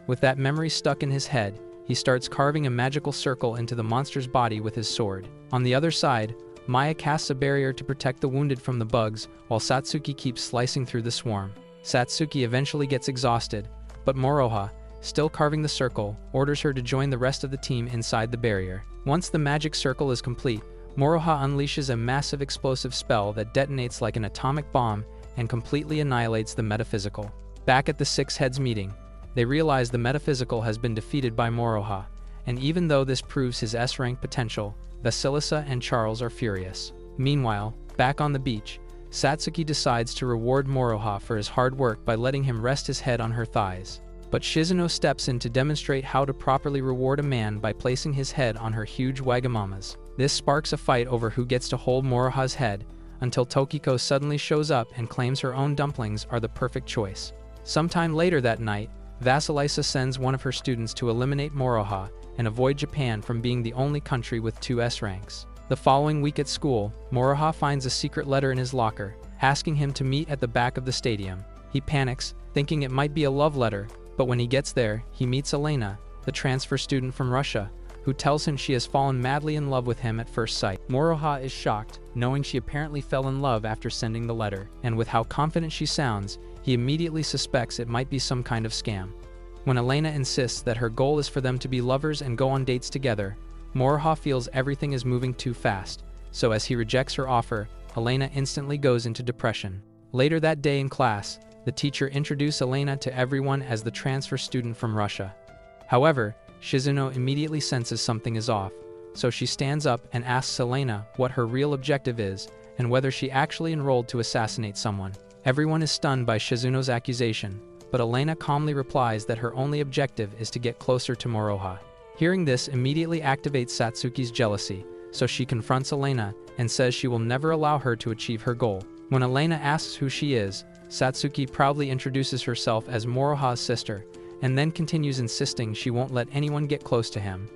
With that memory stuck in his head, he starts carving a magical circle into the monster's body with his sword. On the other side, Maya casts a barrier to protect the wounded from the bugs, while Satsuki keeps slicing through the swarm. Satsuki eventually gets exhausted, but Moroha, still carving the circle, orders her to join the rest of the team inside the barrier. Once the magic circle is complete, Moroha unleashes a massive explosive spell that detonates like an atomic bomb and completely annihilates the metaphysical. Back at the Six Heads meeting, they realize the metaphysical has been defeated by Moroha, and even though this proves his S-rank potential, Vasilisa and Charles are furious. Meanwhile, back on the beach, Satsuki decides to reward Moroha for his hard work by letting him rest his head on her thighs. But Shizuno steps in to demonstrate how to properly reward a man by placing his head on her huge wagamamas. This sparks a fight over who gets to hold Moroha's head, until Tokiko suddenly shows up and claims her own dumplings are the perfect choice. Sometime later that night, Vasilisa sends one of her students to eliminate Moroha and avoid Japan from being the only country with 2 S ranks. The following week at school, Moroha finds a secret letter in his locker, asking him to meet at the back of the stadium. He panics, thinking it might be a love letter, but when he gets there, he meets Elena, the transfer student from Russia, who tells him she has fallen madly in love with him at first sight. Moroha is shocked, knowing she apparently fell in love after sending the letter, and with how confident she sounds, he immediately suspects it might be some kind of scam. When Elena insists that her goal is for them to be lovers and go on dates together, Moroha feels everything is moving too fast, so as he rejects her offer, Elena instantly goes into depression. Later that day in class, the teacher introduced Elena to everyone as the transfer student from Russia. However, Shizuno immediately senses something is off, so she stands up and asks Elena what her real objective is and whether she actually enrolled to assassinate someone. Everyone is stunned by Shizuno's accusation, but Elena calmly replies that her only objective is to get closer to Moroha. Hearing this immediately activates Satsuki's jealousy, so she confronts Elena and says she will never allow her to achieve her goal. When Elena asks who she is, Satsuki proudly introduces herself as Moroha's sister, and then continues insisting she won't let anyone get close to him.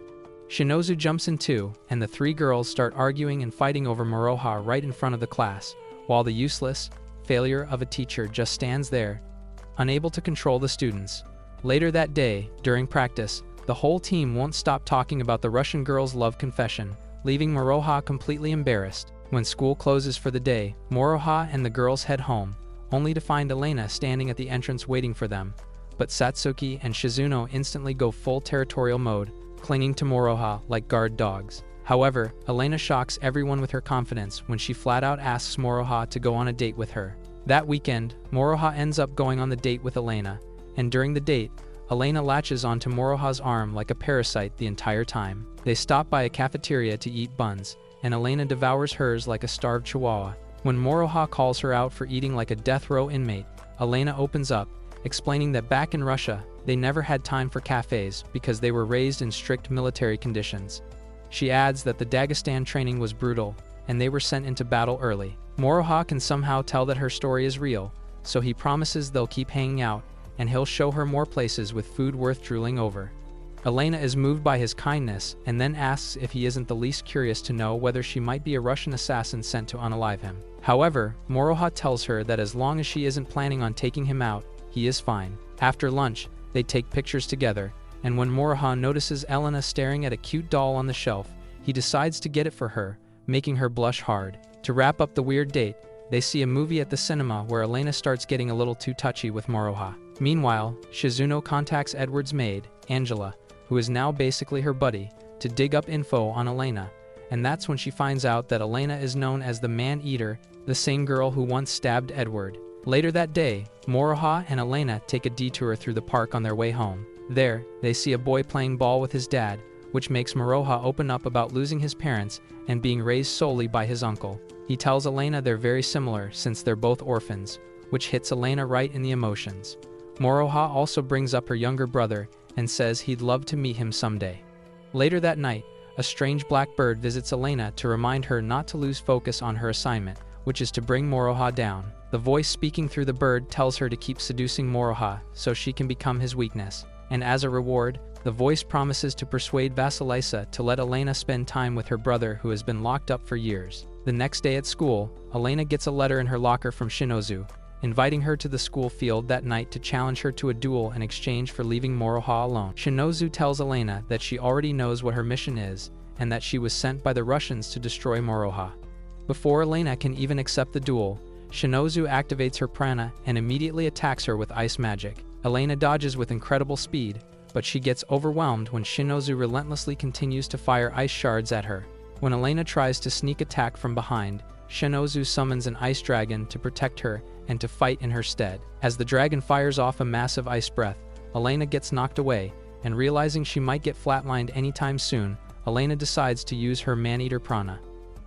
Shinozu jumps in too, and the 3 girls start arguing and fighting over Moroha right in front of the class, while the useless failure of a teacher just stands there, unable to control the students. Later that day, during practice, the whole team won't stop talking about the Russian girl's love confession, leaving Moroha completely embarrassed. When school closes for the day, Moroha and the girls head home, only to find Elena standing at the entrance waiting for them. But Satsuki and Shizuno instantly go full territorial mode, clinging to Moroha like guard dogs. However, Elena shocks everyone with her confidence when she flat out asks Moroha to go on a date with her. That weekend, Moroha ends up going on the date with Elena, and during the date, Elena latches onto Moroha's arm like a parasite the entire time. They stop by a cafeteria to eat buns, and Elena devours hers like a starved chihuahua. When Moroha calls her out for eating like a death row inmate, Elena opens up, explaining that back in Russia, they never had time for cafes because they were raised in strict military conditions. She adds that the Dagestan training was brutal, and they were sent into battle early. Moroha can somehow tell that her story is real, so he promises they'll keep hanging out, and he'll show her more places with food worth drooling over. Elena is moved by his kindness and then asks if he isn't the least curious to know whether she might be a Russian assassin sent to unalive him. However, Moroha tells her that as long as she isn't planning on taking him out, he is fine. After lunch, they take pictures together, and when Moroha notices Elena staring at a cute doll on the shelf, he decides to get it for her, making her blush hard. To wrap up the weird date, they see a movie at the cinema where Elena starts getting a little too touchy with Moroha. Meanwhile, Shizuno contacts Edward's maid, Angela, who is now basically her buddy, to dig up info on Elena, and that's when she finds out that Elena is known as the Man-Eater, the same girl who once stabbed Edward. Later that day, Moroha and Elena take a detour through the park on their way home. There, they see a boy playing ball with his dad, which makes Moroha open up about losing his parents and being raised solely by his uncle. He tells Elena they're very similar since they're both orphans, which hits Elena right in the emotions. Moroha also brings up her younger brother and says he'd love to meet him someday. Later that night, a strange black bird visits Elena to remind her not to lose focus on her assignment, which is to bring Moroha down. The voice speaking through the bird tells her to keep seducing Moroha so she can become his weakness, and as a reward, the voice promises to persuade Vasilisa to let Elena spend time with her brother who has been locked up for years. The next day at school, Elena gets a letter in her locker from Shinozu, inviting her to the school field that night to challenge her to a duel in exchange for leaving Moroha alone. Shinozu tells Elena that she already knows what her mission is, and that she was sent by the Russians to destroy Moroha. Before Elena can even accept the duel, Shinozu activates her prana and immediately attacks her with ice magic. Elena dodges with incredible speed, but she gets overwhelmed when Shinozu relentlessly continues to fire ice shards at her. When Elena tries to sneak attack from behind, Shinozu summons an ice dragon to protect her and to fight in her stead. As the dragon fires off a massive ice breath, Elena gets knocked away, and realizing she might get flatlined anytime soon, Elena decides to use her man-eater prana.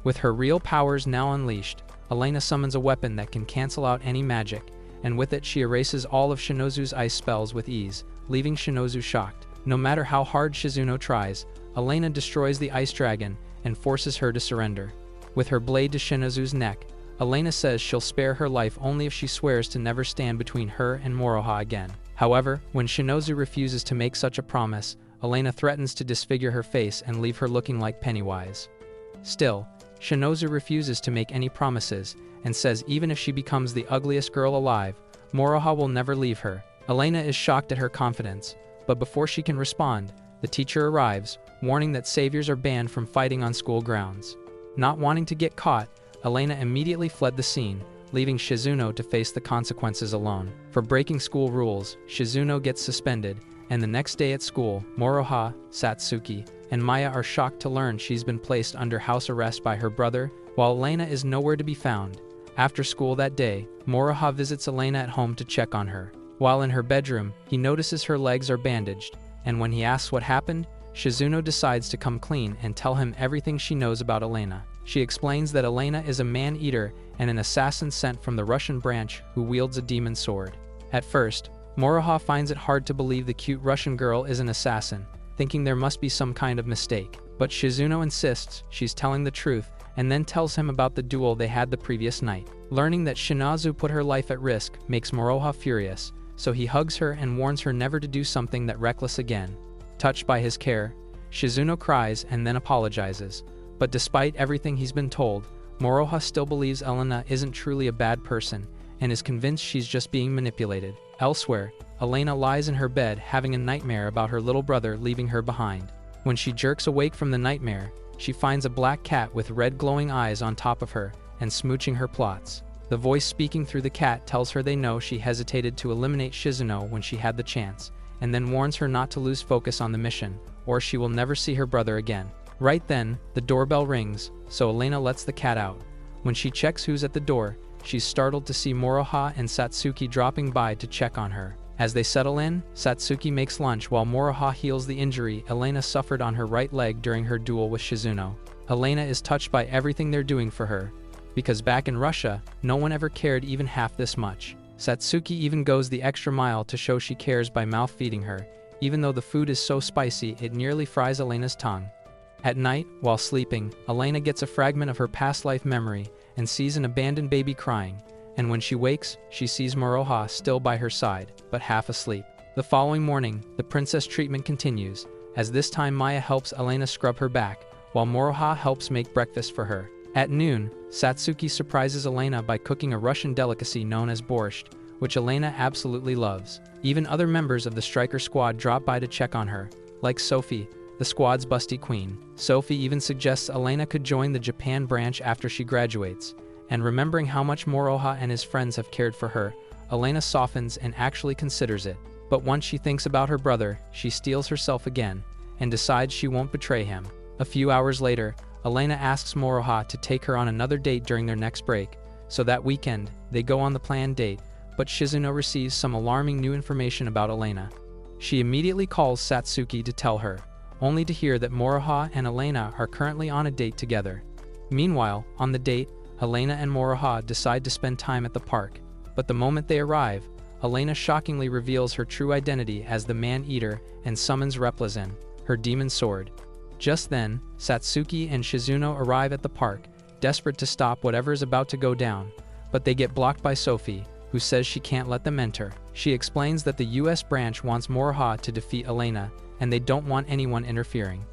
With her real powers now unleashed, Elena summons a weapon that can cancel out any magic, and with it she erases all of Shinozu's ice spells with ease, leaving Shinozu shocked. No matter how hard Shizuno tries, Elena destroys the ice dragon and forces her to surrender. With her blade to Shinozu's neck, Elena says she'll spare her life only if she swears to never stand between her and Moroha again. However, when Shinozu refuses to make such a promise, Elena threatens to disfigure her face and leave her looking like Pennywise. Still, Shinozu refuses to make any promises and says even if she becomes the ugliest girl alive, Moroha will never leave her. Elena is shocked at her confidence, but before she can respond, the teacher arrives, warning that saviors are banned from fighting on school grounds. Not wanting to get caught, Elena immediately fled the scene, leaving Shizuno to face the consequences alone. For breaking school rules, Shizuno gets suspended, and the next day at school, Moroha, Satsuki, and Maya are shocked to learn she's been placed under house arrest by her brother, while Elena is nowhere to be found. After school that day, Moroha visits Elena at home to check on her. While in her bedroom, he notices her legs are bandaged, and when he asks what happened, Shizuno decides to come clean and tell him everything she knows about Elena. She explains that Elena is a man-eater and an assassin sent from the Russian branch who wields a demon sword. At first, Moroha finds it hard to believe the cute Russian girl is an assassin, thinking there must be some kind of mistake. But Shizuno insists she's telling the truth and then tells him about the duel they had the previous night. Learning that Shinazu put her life at risk makes Moroha furious, so he hugs her and warns her never to do something that reckless again. Touched by his care, Shizuno cries and then apologizes. But despite everything he's been told, Moroha still believes Elena isn't truly a bad person and is convinced she's just being manipulated. Elsewhere, Elena lies in her bed having a nightmare about her little brother leaving her behind. When she jerks awake from the nightmare, she finds a black cat with red glowing eyes on top of her and smooching her plots. The voice speaking through the cat tells her they know she hesitated to eliminate Shizuno when she had the chance, and then warns her not to lose focus on the mission, or she will never see her brother again. Right then, the doorbell rings, so Elena lets the cat out. When she checks who's at the door, she's startled to see Moroha and Satsuki dropping by to check on her. As they settle in, Satsuki makes lunch while Moroha heals the injury Elena suffered on her right leg during her duel with Shizuno. Elena is touched by everything they're doing for her, because back in Russia, no one ever cared even half this much. Satsuki even goes the extra mile to show she cares by mouth-feeding her, even though the food is so spicy it nearly fries Elena's tongue. At night, while sleeping, Elena gets a fragment of her past life memory and sees an abandoned baby crying, and when she wakes, she sees Moroha still by her side, but half asleep. The following morning, the princess treatment continues, as this time Maya helps Elena scrub her back, while Moroha helps make breakfast for her. At noon, Satsuki surprises Elena by cooking a Russian delicacy known as borscht, which Elena absolutely loves. Even other members of the striker squad drop by to check on her, like Sophie, the squad's busty queen. Sophie even suggests Elena could join the Japan branch after she graduates, and remembering how much Moroha and his friends have cared for her, Elena softens and actually considers it. But once she thinks about her brother, she steels herself again, and decides she won't betray him. A few hours later, Elena asks Moroha to take her on another date during their next break, so that weekend, they go on the planned date, but Shizuno receives some alarming new information about Elena. She immediately calls Satsuki to tell her, only to hear that Moroha and Elena are currently on a date together. Meanwhile, on the date, Elena and Moroha decide to spend time at the park, but the moment they arrive, Elena shockingly reveals her true identity as the man-eater and summons Replazin, her demon sword. Just then, Satsuki and Shizuno arrive at the park, desperate to stop whatever is about to go down, but they get blocked by Sophie, who says she can't let them enter. She explains that the US branch wants Moroha to defeat Elena, and they don't want anyone interfering.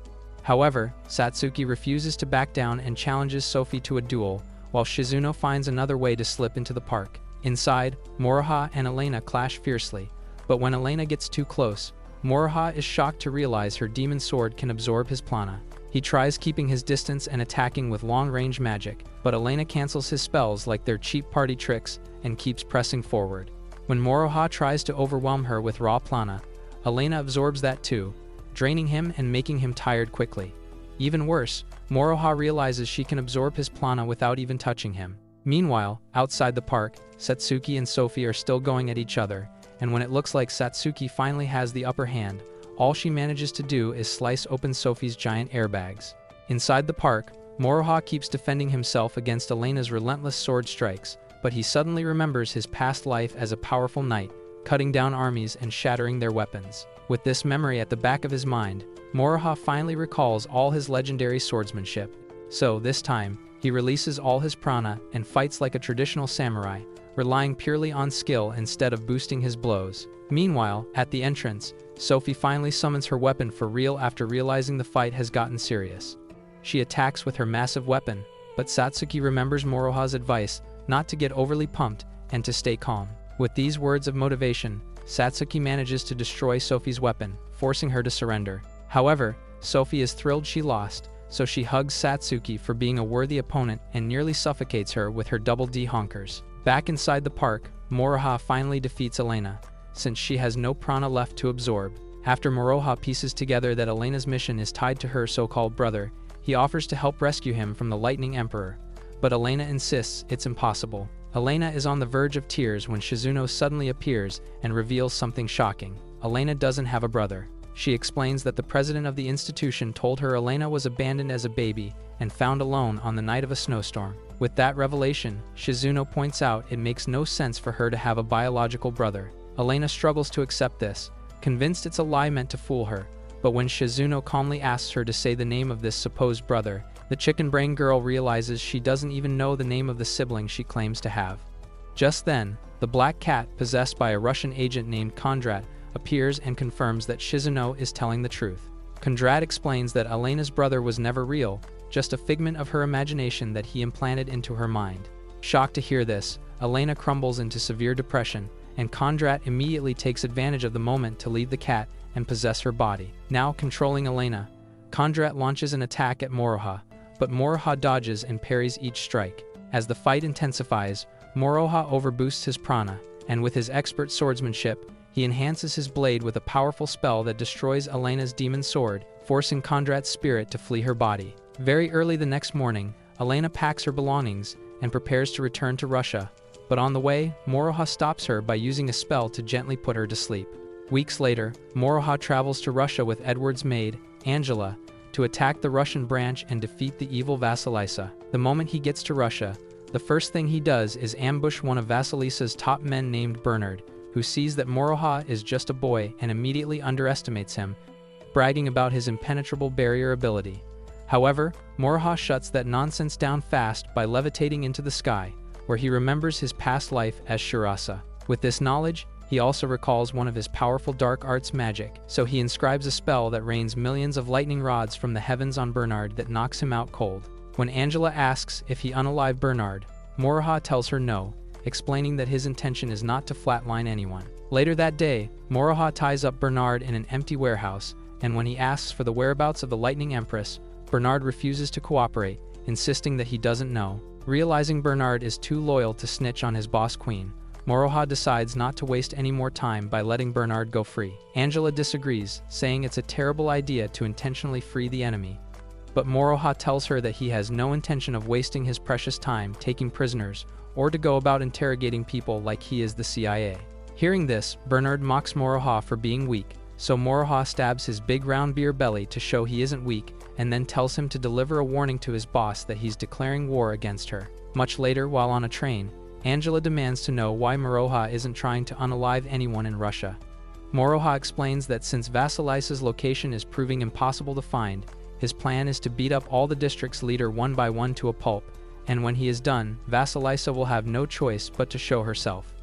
However, Satsuki refuses to back down and challenges Sophie to a duel, while Shizuno finds another way to slip into the park. Inside, Moroha and Elena clash fiercely, but when Elena gets too close, Moroha is shocked to realize her demon sword can absorb his prana. He tries keeping his distance and attacking with long-range magic, but Elena cancels his spells like they're cheap party tricks and keeps pressing forward. When Moroha tries to overwhelm her with raw prana, Elena absorbs that too, draining him and making him tired quickly. Even worse, Moroha realizes she can absorb his prana without even touching him. Meanwhile, outside the park, Satsuki and Sophie are still going at each other, and when it looks like Satsuki finally has the upper hand, all she manages to do is slice open Sophie's giant airbags. Inside the park, Moroha keeps defending himself against Elena's relentless sword strikes, but he suddenly remembers his past life as a powerful knight, cutting down armies and shattering their weapons. With this memory at the back of his mind, Moroha finally recalls all his legendary swordsmanship. So, this time, he releases all his prana and fights like a traditional samurai, relying purely on skill instead of boosting his blows. Meanwhile, at the entrance, Sophie finally summons her weapon for real after realizing the fight has gotten serious. She attacks with her massive weapon, but Satsuki remembers Moroha's advice not to get overly pumped and to stay calm. With these words of motivation, Satsuki manages to destroy Sophie's weapon, forcing her to surrender. However, Sophie is thrilled she lost, so she hugs Satsuki for being a worthy opponent and nearly suffocates her with her double D honkers. Back inside the park, Moroha finally defeats Elena, since she has no prana left to absorb. After Moroha pieces together that Elena's mission is tied to her so-called brother, he offers to help rescue him from the Lightning Emperor, but Elena insists it's impossible. Elena is on the verge of tears when Shizuno suddenly appears and reveals something shocking. Elena doesn't have a brother. She explains that the president of the institution told her Elena was abandoned as a baby and found alone on the night of a snowstorm. With that revelation, Shizuno points out it makes no sense for her to have a biological brother. Elena struggles to accept this, convinced it's a lie meant to fool her, but when Shizuno calmly asks her to say the name of this supposed brother, the chicken brain girl realizes she doesn't even know the name of the sibling she claims to have. Just then, the black cat, possessed by a Russian agent named Kondrat, appears and confirms that Shizuno is telling the truth. Kondrat explains that Elena's brother was never real, just a figment of her imagination that he implanted into her mind. Shocked to hear this, Elena crumbles into severe depression, and Kondrat immediately takes advantage of the moment to leave the cat and possess her body. Now controlling Elena, Kondrat launches an attack at Moroha, but Moroha dodges and parries each strike. As the fight intensifies, Moroha overboosts his prana, and with his expert swordsmanship, he enhances his blade with a powerful spell that destroys Elena's demon sword, forcing Kondrat's spirit to flee her body. Very early the next morning, Elena packs her belongings and prepares to return to Russia, but on the way, Moroha stops her by using a spell to gently put her to sleep. Weeks later, Moroha travels to Russia with Edward's maid, Angela, to attack the Russian branch and defeat the evil Vasilisa. The moment he gets to Russia, the first thing he does is ambush one of Vasilisa's top men named Bernard, who sees that Moroha is just a boy and immediately underestimates him, bragging about his impenetrable barrier ability. However, Moroha shuts that nonsense down fast by levitating into the sky, where he remembers his past life as Shirasa. With this knowledge, he also recalls one of his powerful dark arts magic, so he inscribes a spell that rains millions of lightning rods from the heavens on Bernard that knocks him out cold. When Angela asks if he unalive Bernard, Moroha tells her no, explaining that his intention is not to flatline anyone. Later that day, Moroha ties up Bernard in an empty warehouse, and when he asks for the whereabouts of the Lightning Empress, Bernard refuses to cooperate, insisting that he doesn't know. Realizing Bernard is too loyal to snitch on his boss queen, Moroha decides not to waste any more time by letting Bernard go free. Angela disagrees, saying it's a terrible idea to intentionally free the enemy. But Moroha tells her that he has no intention of wasting his precious time taking prisoners, or to go about interrogating people like he is the CIA. Hearing this, Bernard mocks Moroha for being weak, so Moroha stabs his big round beer belly to show he isn't weak, and then tells him to deliver a warning to his boss that he's declaring war against her. Much later, while on a train, Angela demands to know why Moroha isn't trying to unalive anyone in Russia. Moroha explains that since Vasilisa's location is proving impossible to find, his plan is to beat up all the district's leader one by one to a pulp, and when he is done, Vasilisa will have no choice but to show herself.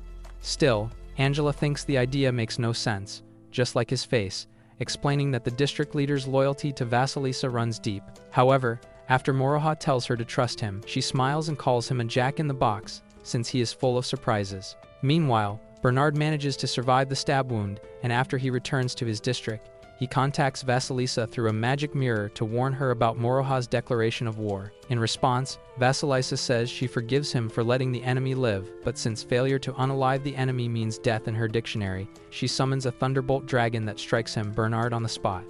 Still, Angela thinks the idea makes no sense, just like his face, explaining that the district leader's loyalty to Vasilisa runs deep. However, after Moroha tells her to trust him, she smiles and calls him a jack-in-the-box, since he is full of surprises. Meanwhile, Bernard manages to survive the stab wound, and after he returns to his district, he contacts Vasilisa through a magic mirror to warn her about Moroha's declaration of war. In response, Vasilisa says she forgives him for letting the enemy live, but since failure to unalive the enemy means death in her dictionary, she summons a thunderbolt dragon that strikes him, Bernard, on the spot.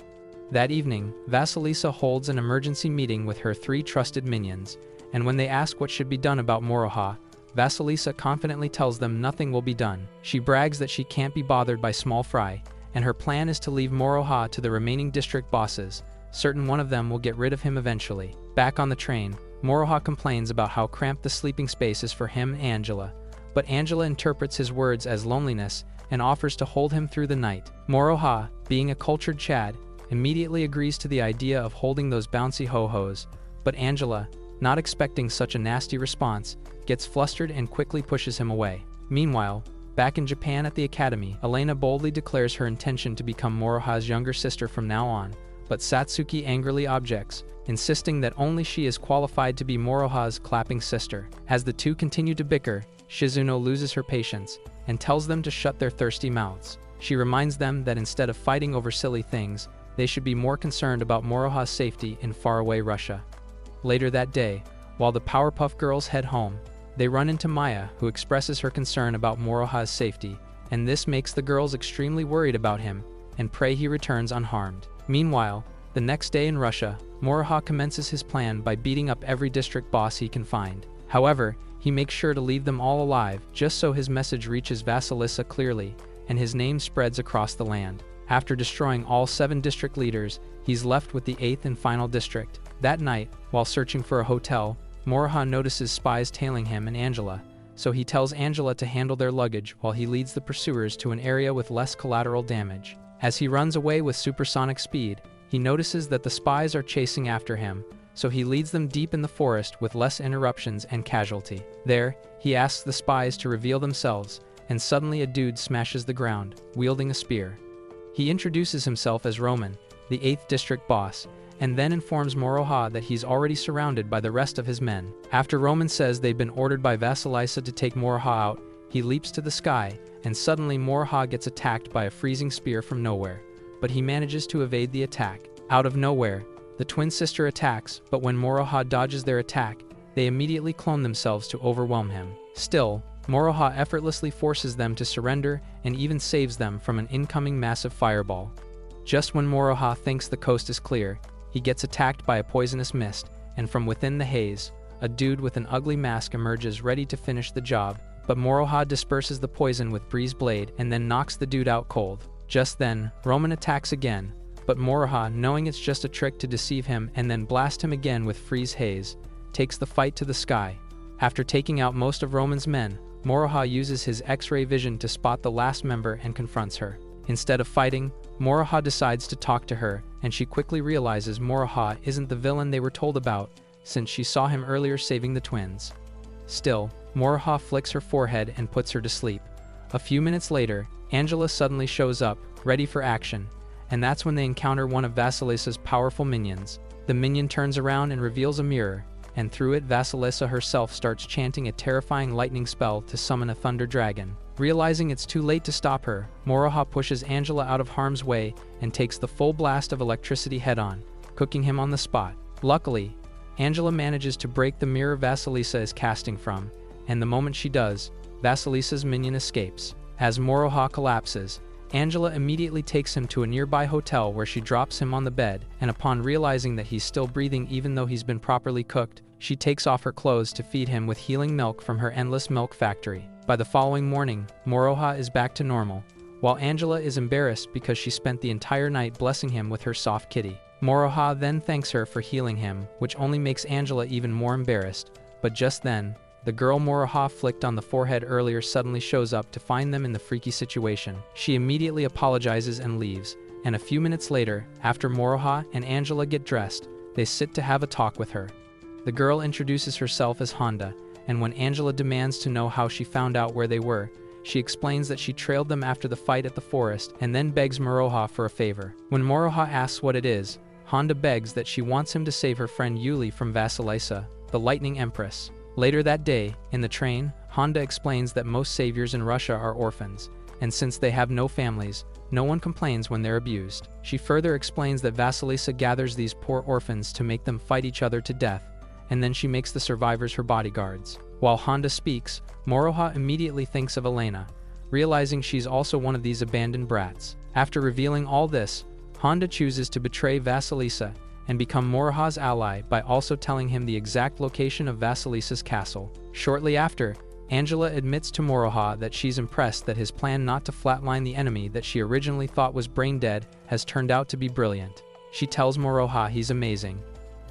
That evening, Vasilisa holds an emergency meeting with her 3 trusted minions, and when they ask what should be done about Moroha, Vasilisa confidently tells them nothing will be done. She brags that she can't be bothered by small fry, and her plan is to leave Moroha to the remaining district bosses, certain one of them will get rid of him eventually. Back on the train, Moroha complains about how cramped the sleeping space is for him and Angela, but Angela interprets his words as loneliness and offers to hold him through the night. Moroha, being a cultured Chad, immediately agrees to the idea of holding those bouncy ho-hos, but Angela, not expecting such a nasty response, gets flustered and quickly pushes him away. Meanwhile, back in Japan at the academy, Elena boldly declares her intention to become Moroha's younger sister from now on, but Satsuki angrily objects, insisting that only she is qualified to be Moroha's clapping sister. As the two continue to bicker, Shizuno loses her patience and tells them to shut their thirsty mouths. She reminds them that instead of fighting over silly things, they should be more concerned about Moroha's safety in faraway Russia. Later that day, while the Powerpuff Girls head home, they run into Maya, who expresses her concern about Moroha's safety, and this makes the girls extremely worried about him and pray he returns unharmed. Meanwhile, the next day in Russia, Moroha commences his plan by beating up every district boss he can find. However, he makes sure to leave them all alive just so his message reaches Vasilisa clearly and his name spreads across the land. After destroying all 7 district leaders, he's left with the 8th and final district. That night, while searching for a hotel, Moroha notices spies tailing him and Angela, so he tells Angela to handle their luggage while he leads the pursuers to an area with less collateral damage. As he runs away with supersonic speed, he notices that the spies are chasing after him, so he leads them deep in the forest with less interruptions and casualty. There, he asks the spies to reveal themselves, and suddenly a dude smashes the ground, wielding a spear. He introduces himself as Roman, the 8th district boss, and then informs Moroha that he's already surrounded by the rest of his men. After Roman says they've been ordered by Vasilisa to take Moroha out, he leaps to the sky, and suddenly Moroha gets attacked by a freezing spear from nowhere, but he manages to evade the attack. Out of nowhere, the twin sister attacks, but when Moroha dodges their attack, they immediately clone themselves to overwhelm him. Still, Moroha effortlessly forces them to surrender and even saves them from an incoming massive fireball. Just when Moroha thinks the coast is clear, he gets attacked by a poisonous mist, and from within the haze, a dude with an ugly mask emerges ready to finish the job, but Moroha disperses the poison with Breeze Blade and then knocks the dude out cold. Just then, Roman attacks again, but Moroha, knowing it's just a trick to deceive him and then blast him again with Freeze Haze, takes the fight to the sky. After taking out most of Roman's men, Moroha uses his X-ray vision to spot the last member and confronts her. Instead of fighting, Moroha decides to talk to her, and she quickly realizes Moroha isn't the villain they were told about, since she saw him earlier saving the twins. Still, Moroha flicks her forehead and puts her to sleep. A few minutes later, Angela suddenly shows up, ready for action, and that's when they encounter one of Vasilisa's powerful minions. The minion turns around and reveals a mirror, and through it Vasilisa herself starts chanting a terrifying lightning spell to summon a thunder dragon. Realizing it's too late to stop her, Moroha pushes Angela out of harm's way and takes the full blast of electricity head-on, cooking him on the spot. Luckily, Angela manages to break the mirror Vasilisa is casting from, and the moment she does, Vasilisa's minion escapes. As Moroha collapses, Angela immediately takes him to a nearby hotel where she drops him on the bed, and upon realizing that he's still breathing even though he's been properly cooked, she takes off her clothes to feed him with healing milk from her endless milk factory. By the following morning, Moroha is back to normal, while Angela is embarrassed because she spent the entire night blessing him with her soft kitty. Moroha then thanks her for healing him, which only makes Angela even more embarrassed, but just then, the girl Moroha flicked on the forehead earlier suddenly shows up to find them in the freaky situation. She immediately apologizes and leaves, and a few minutes later, after Moroha and Angela get dressed, they sit to have a talk with her. The girl introduces herself as Honda, and when Angela demands to know how she found out where they were, she explains that she trailed them after the fight at the forest and then begs Moroha for a favor. When Moroha asks what it is, Honda begs that she wants him to save her friend Yuli from Vasilisa, the Lightning Empress. Later that day, in the train, Honda explains that most saviors in Russia are orphans, and since they have no families, no one complains when they're abused. She further explains that Vasilisa gathers these poor orphans to make them fight each other to death, and then she makes the survivors her bodyguards. While Honda speaks, Moroha immediately thinks of Elena, realizing she's also one of these abandoned brats. After revealing all this, Honda chooses to betray Vasilisa and become Moroha's ally by also telling him the exact location of Vasilisa's castle. Shortly after, Angela admits to Moroha that she's impressed that his plan not to flatline the enemy that she originally thought was brain dead has turned out to be brilliant. She tells Moroha he's amazing.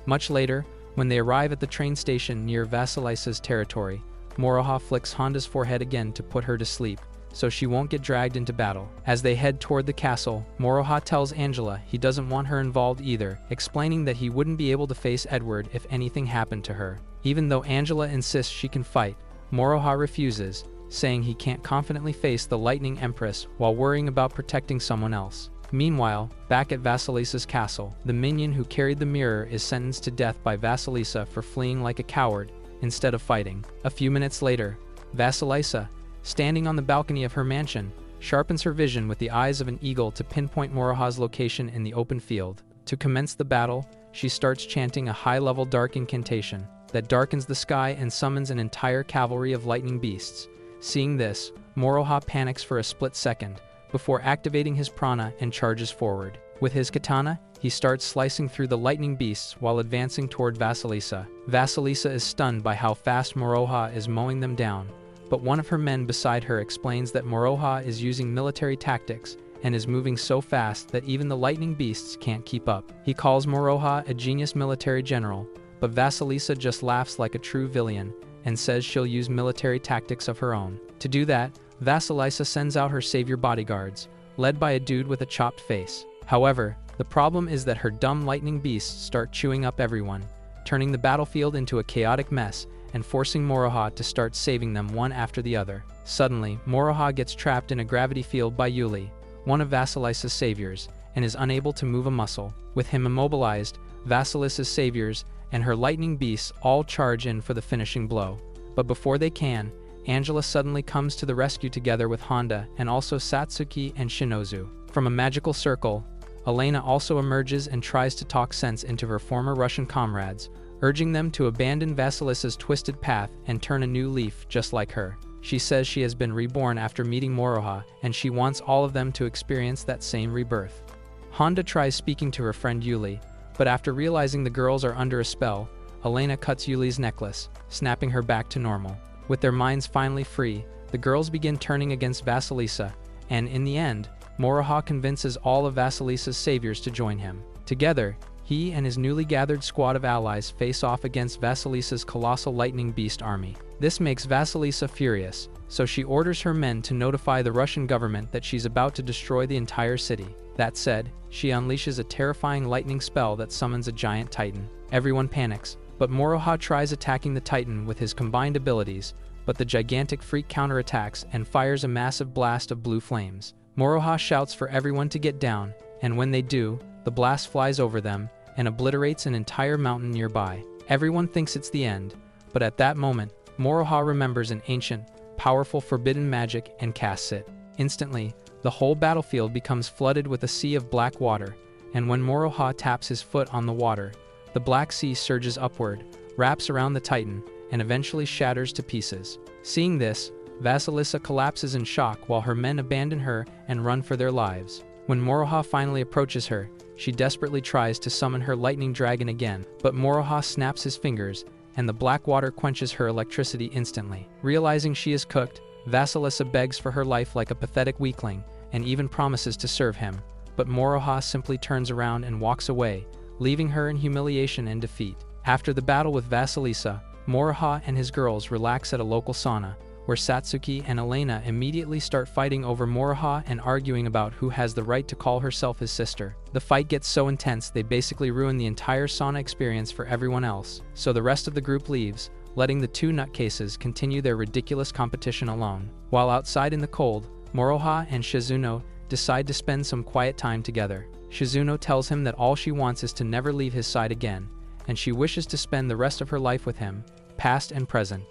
Much later, when they arrive at the train station near Vasilisa's territory, Moroha flicks Honda's forehead again to put her to sleep, so she won't get dragged into battle. As they head toward the castle, Moroha tells Angela he doesn't want her involved either, explaining that he wouldn't be able to face Edward if anything happened to her. Even though Angela insists she can fight, Moroha refuses, saying he can't confidently face the Lightning Empress while worrying about protecting someone else. Meanwhile, back at Vasilisa's castle, the minion who carried the mirror is sentenced to death by Vasilisa for fleeing like a coward instead of fighting. A few minutes later, Vasilisa, standing on the balcony of her mansion, sharpens her vision with the eyes of an eagle to pinpoint Moroha's location in the open field. To commence the battle, she starts chanting a high-level dark incantation that darkens the sky and summons an entire cavalry of lightning beasts. Seeing this, Moroha panics for a split second, before activating his prana and charges forward. With his katana, he starts slicing through the lightning beasts while advancing toward Vasilisa. Vasilisa is stunned by how fast Moroha is mowing them down, but one of her men beside her explains that Moroha is using military tactics and is moving so fast that even the lightning beasts can't keep up. He calls Moroha a genius military general, but Vasilisa just laughs like a true villain and says she'll use military tactics of her own. To do that, Vasilisa sends out her savior bodyguards, led by a dude with a chopped face. However, the problem is that her dumb lightning beasts start chewing up everyone, turning the battlefield into a chaotic mess and forcing Moroha to start saving them one after the other. Suddenly, Moroha gets trapped in a gravity field by Yuli, one of Vasilisa's saviors, and is unable to move a muscle. With him immobilized, Vasilisa's saviors and her lightning beasts all charge in for the finishing blow. But before they can, Angela suddenly comes to the rescue together with Honda and also Satsuki and Shinozu. From a magical circle, Elena also emerges and tries to talk sense into her former Russian comrades, urging them to abandon Vasilisa's twisted path and turn a new leaf just like her. She says she has been reborn after meeting Moroha, and she wants all of them to experience that same rebirth. Honda tries speaking to her friend Yuli, but after realizing the girls are under a spell, Elena cuts Yuli's necklace, snapping her back to normal. With their minds finally free, the girls begin turning against Vasilisa, and in the end, Moroha convinces all of Vasilisa's saviors to join him. Together, he and his newly gathered squad of allies face off against Vasilisa's colossal lightning beast army. This makes Vasilisa furious, so she orders her men to notify the Russian government that she's about to destroy the entire city. That said, she unleashes a terrifying lightning spell that summons a giant titan. Everyone panics, but Moroha tries attacking the titan with his combined abilities, but the gigantic freak counterattacks and fires a massive blast of blue flames. Moroha shouts for everyone to get down, and when they do, the blast flies over them and obliterates an entire mountain nearby. Everyone thinks it's the end, but at that moment, Moroha remembers an ancient, powerful forbidden magic and casts it. Instantly, the whole battlefield becomes flooded with a sea of black water, and when Moroha taps his foot on the water, the Black Sea surges upward, wraps around the Titan, and eventually shatters to pieces. Seeing this, Vasilisa collapses in shock while her men abandon her and run for their lives. When Moroha finally approaches her, she desperately tries to summon her lightning dragon again, but Moroha snaps his fingers, and the black water quenches her electricity instantly. Realizing she is cooked, Vasilisa begs for her life like a pathetic weakling, and even promises to serve him, but Moroha simply turns around and walks away, leaving her in humiliation and defeat. After the battle with Vasilisa, Moroha and his girls relax at a local sauna, where Satsuki and Elena immediately start fighting over Moroha and arguing about who has the right to call herself his sister. The fight gets so intense they basically ruin the entire sauna experience for everyone else, so the rest of the group leaves, letting the two nutcases continue their ridiculous competition alone. While outside in the cold, Moroha and Shizuno decide to spend some quiet time together. Shizuno tells him that all she wants is to never leave his side again, and she wishes to spend the rest of her life with him, past and present.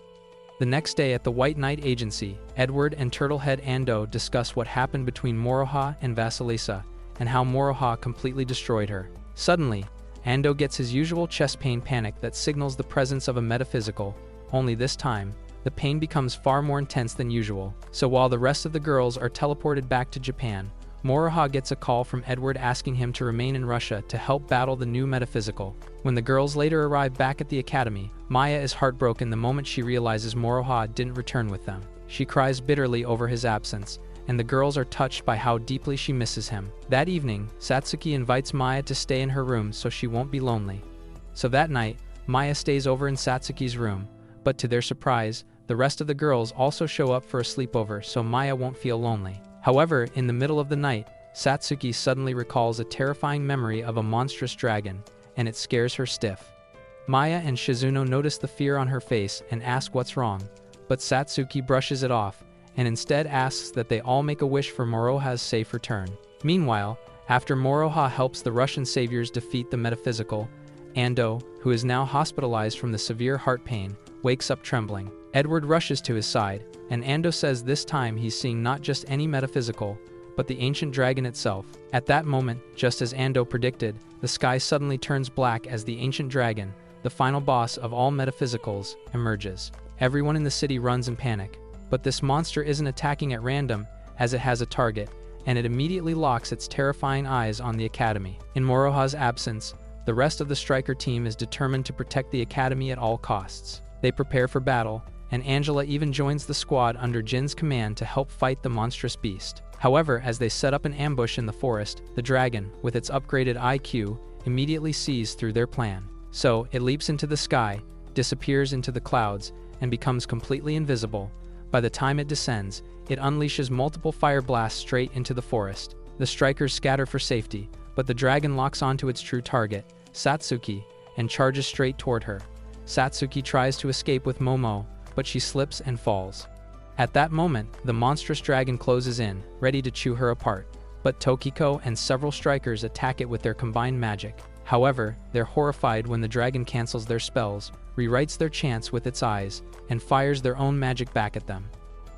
The next day at the White Knight Agency, Edward and Turtlehead Ando discuss what happened between Moroha and Vasilisa, and how Moroha completely destroyed her. Suddenly, Ando gets his usual chest pain panic that signals the presence of a metaphysical, only this time, the pain becomes far more intense than usual. So while the rest of the girls are teleported back to Japan, Moroha gets a call from Edward asking him to remain in Russia to help battle the new metaphysical. When the girls later arrive back at the academy, Maya is heartbroken the moment she realizes Moroha didn't return with them. She cries bitterly over his absence, and the girls are touched by how deeply she misses him. That evening, Satsuki invites Maya to stay in her room so she won't be lonely. So that night, Maya stays over in Satsuki's room, but to their surprise, the rest of the girls also show up for a sleepover so Maya won't feel lonely. However, in the middle of the night, Satsuki suddenly recalls a terrifying memory of a monstrous dragon, and it scares her stiff. Maya and Shizuno notice the fear on her face and ask what's wrong, but Satsuki brushes it off, and instead asks that they all make a wish for Moroha's safe return. Meanwhile, after Moroha helps the Russian saviors defeat the metaphysical, Ando, who is now hospitalized from the severe heart pain, wakes up trembling. Edward rushes to his side, and Ando says this time he's seeing not just any metaphysical, but the ancient dragon itself. At that moment, just as Ando predicted, the sky suddenly turns black as the ancient dragon, the final boss of all metaphysicals, emerges. Everyone in the city runs in panic, but this monster isn't attacking at random, as it has a target, and it immediately locks its terrifying eyes on the academy. In Moroha's absence, the rest of the striker team is determined to protect the academy at all costs. They prepare for battle, and Angela even joins the squad under Jin's command to help fight the monstrous beast. However, as they set up an ambush in the forest, the dragon, with its upgraded IQ, immediately sees through their plan. So, it leaps into the sky, disappears into the clouds, and becomes completely invisible. By the time it descends, it unleashes multiple fire blasts straight into the forest. The strikers scatter for safety, but the dragon locks onto its true target, Satsuki, and charges straight toward her. Satsuki tries to escape with Momo, but she slips and falls. At that moment, the monstrous dragon closes in, ready to chew her apart, but Tokiko and several strikers attack it with their combined magic. However, they're horrified when the dragon cancels their spells, rewrites their chants with its eyes, and fires their own magic back at them.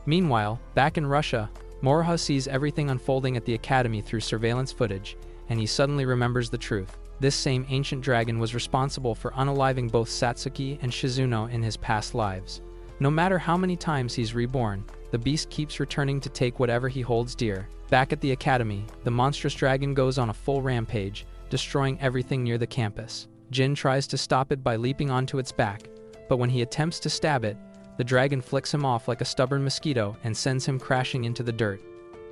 Meanwhile, back in Russia, Moroha sees everything unfolding at the academy through surveillance footage, and he suddenly remembers the truth. This same ancient dragon was responsible for unaliving both Satsuki and Shizuno in his past lives. No matter how many times he's reborn, the beast keeps returning to take whatever he holds dear. Back at the academy, the monstrous dragon goes on a full rampage, destroying everything near the campus. Jin tries to stop it by leaping onto its back, but when he attempts to stab it, the dragon flicks him off like a stubborn mosquito and sends him crashing into the dirt.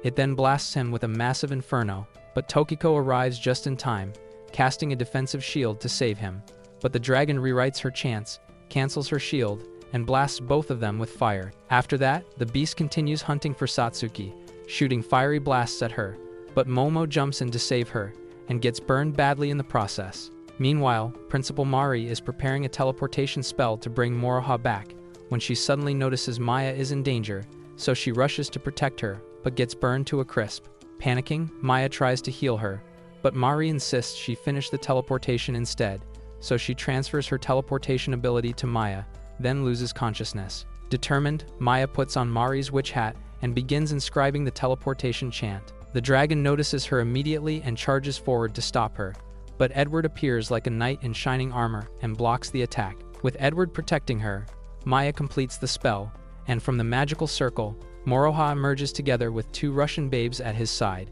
It then blasts him with a massive inferno, but Tokiko arrives just in time, casting a defensive shield to save him. But the dragon rewrites her chants, cancels her shield, and blasts both of them with fire. After that, the beast continues hunting for Satsuki, shooting fiery blasts at her, but Momo jumps in to save her, and gets burned badly in the process. Meanwhile, Principal Mari is preparing a teleportation spell to bring Moroha back, when she suddenly notices Maya is in danger, so she rushes to protect her, but gets burned to a crisp. Panicking, Maya tries to heal her, but Mari insists she finish the teleportation instead, so she transfers her teleportation ability to Maya, then loses consciousness. Determined, Maya puts on Mari's witch hat and begins inscribing the teleportation chant. The dragon notices her immediately and charges forward to stop her, but Edward appears like a knight in shining armor and blocks the attack. With Edward protecting her, Maya completes the spell, and from the magical circle, Moroha emerges together with two Russian babes at his side.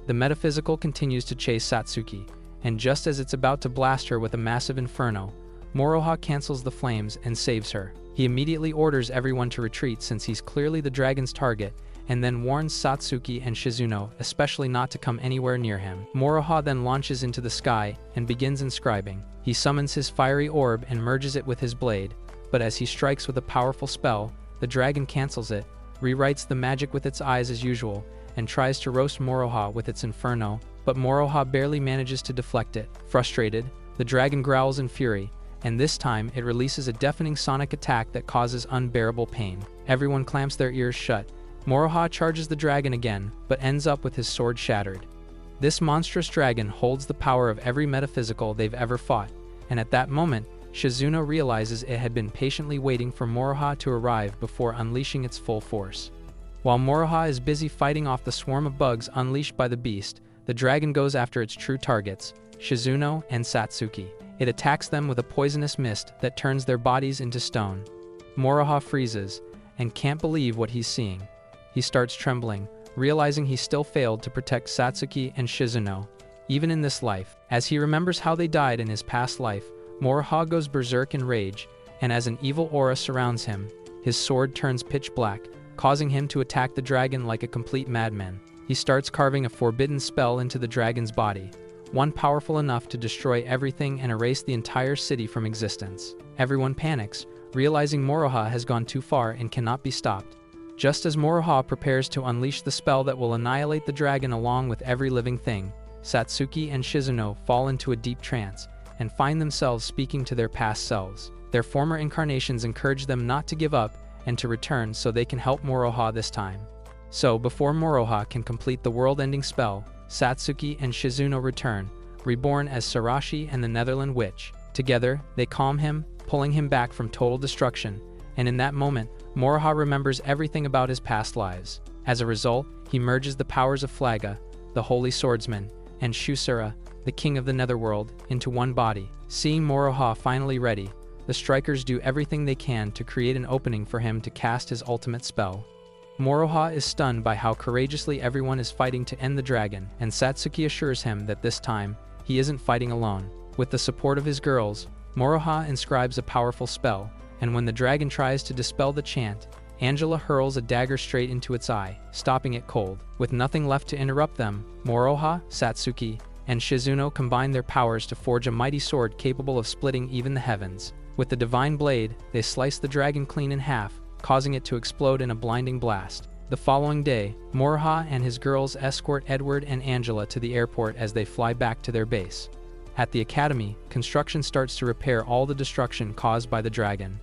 The metaphysical continues to chase Satsuki, and just as it's about to blast her with a massive inferno, Moroha cancels the flames and saves her. He immediately orders everyone to retreat since he's clearly the dragon's target, and then warns Satsuki and Shizuno especially not to come anywhere near him. Moroha then launches into the sky and begins inscribing. He summons his fiery orb and merges it with his blade, but as he strikes with a powerful spell, the dragon cancels it, rewrites the magic with its eyes as usual, and tries to roast Moroha with its inferno, but Moroha barely manages to deflect it. Frustrated, the dragon growls in fury, and this time it releases a deafening sonic attack that causes unbearable pain. Everyone clamps their ears shut. Moroha charges the dragon again, but ends up with his sword shattered. This monstrous dragon holds the power of every metaphysical they've ever fought, and at that moment, Shizuno realizes it had been patiently waiting for Moroha to arrive before unleashing its full force. While Moroha is busy fighting off the swarm of bugs unleashed by the beast, the dragon goes after its true targets, Shizuno and Satsuki. It attacks them with a poisonous mist that turns their bodies into stone. Moroha freezes and can't believe what he's seeing. He starts trembling, realizing he still failed to protect Satsuki and Shizuno, even in this life. As he remembers how they died in his past life, Moroha goes berserk in rage, and as an evil aura surrounds him, his sword turns pitch black, causing him to attack the dragon like a complete madman. He starts carving a forbidden spell into the dragon's body, one powerful enough to destroy everything and erase the entire city from existence. Everyone panics, realizing Moroha has gone too far and cannot be stopped. Just as Moroha prepares to unleash the spell that will annihilate the dragon along with every living thing, Satsuki and Shizuno fall into a deep trance and find themselves speaking to their past selves. Their former incarnations encourage them not to give up and to return so they can help Moroha this time. So, before Moroha can complete the world-ending spell, Satsuki and Shizuno return, reborn as Sarashi and the Netherland Witch. Together, they calm him, pulling him back from total destruction, and in that moment, Moroha remembers everything about his past lives. As a result, he merges the powers of Flaga, the Holy Swordsman, and Shusura, the King of the Netherworld, into one body. Seeing Moroha finally ready, the strikers do everything they can to create an opening for him to cast his ultimate spell. Moroha is stunned by how courageously everyone is fighting to end the dragon, and Satsuki assures him that this time, he isn't fighting alone. With the support of his girls, Moroha inscribes a powerful spell, and when the dragon tries to dispel the chant, Angela hurls a dagger straight into its eye, stopping it cold. With nothing left to interrupt them, Moroha, Satsuki, and Shizuno combine their powers to forge a mighty sword capable of splitting even the heavens. With the divine blade, they slice the dragon clean in half, causing it to explode in a blinding blast. The following day, Moroha and his girls escort Edward and Angela to the airport as they fly back to their base. At the academy, construction starts to repair all the destruction caused by the dragon.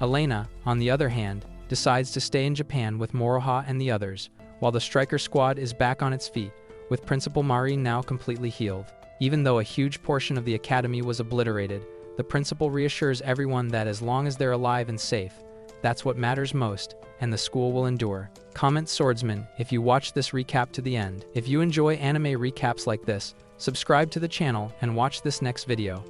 Elena, on the other hand, decides to stay in Japan with Moroha and the others, while the striker squad is back on its feet, with Principal Mari now completely healed. Even though a huge portion of the academy was obliterated, the principal reassures everyone that as long as they're alive and safe, that's what matters most, and the school will endure. Comment Swordsman if you watched this recap to the end. If you enjoy anime recaps like this, subscribe to the channel and watch this next video.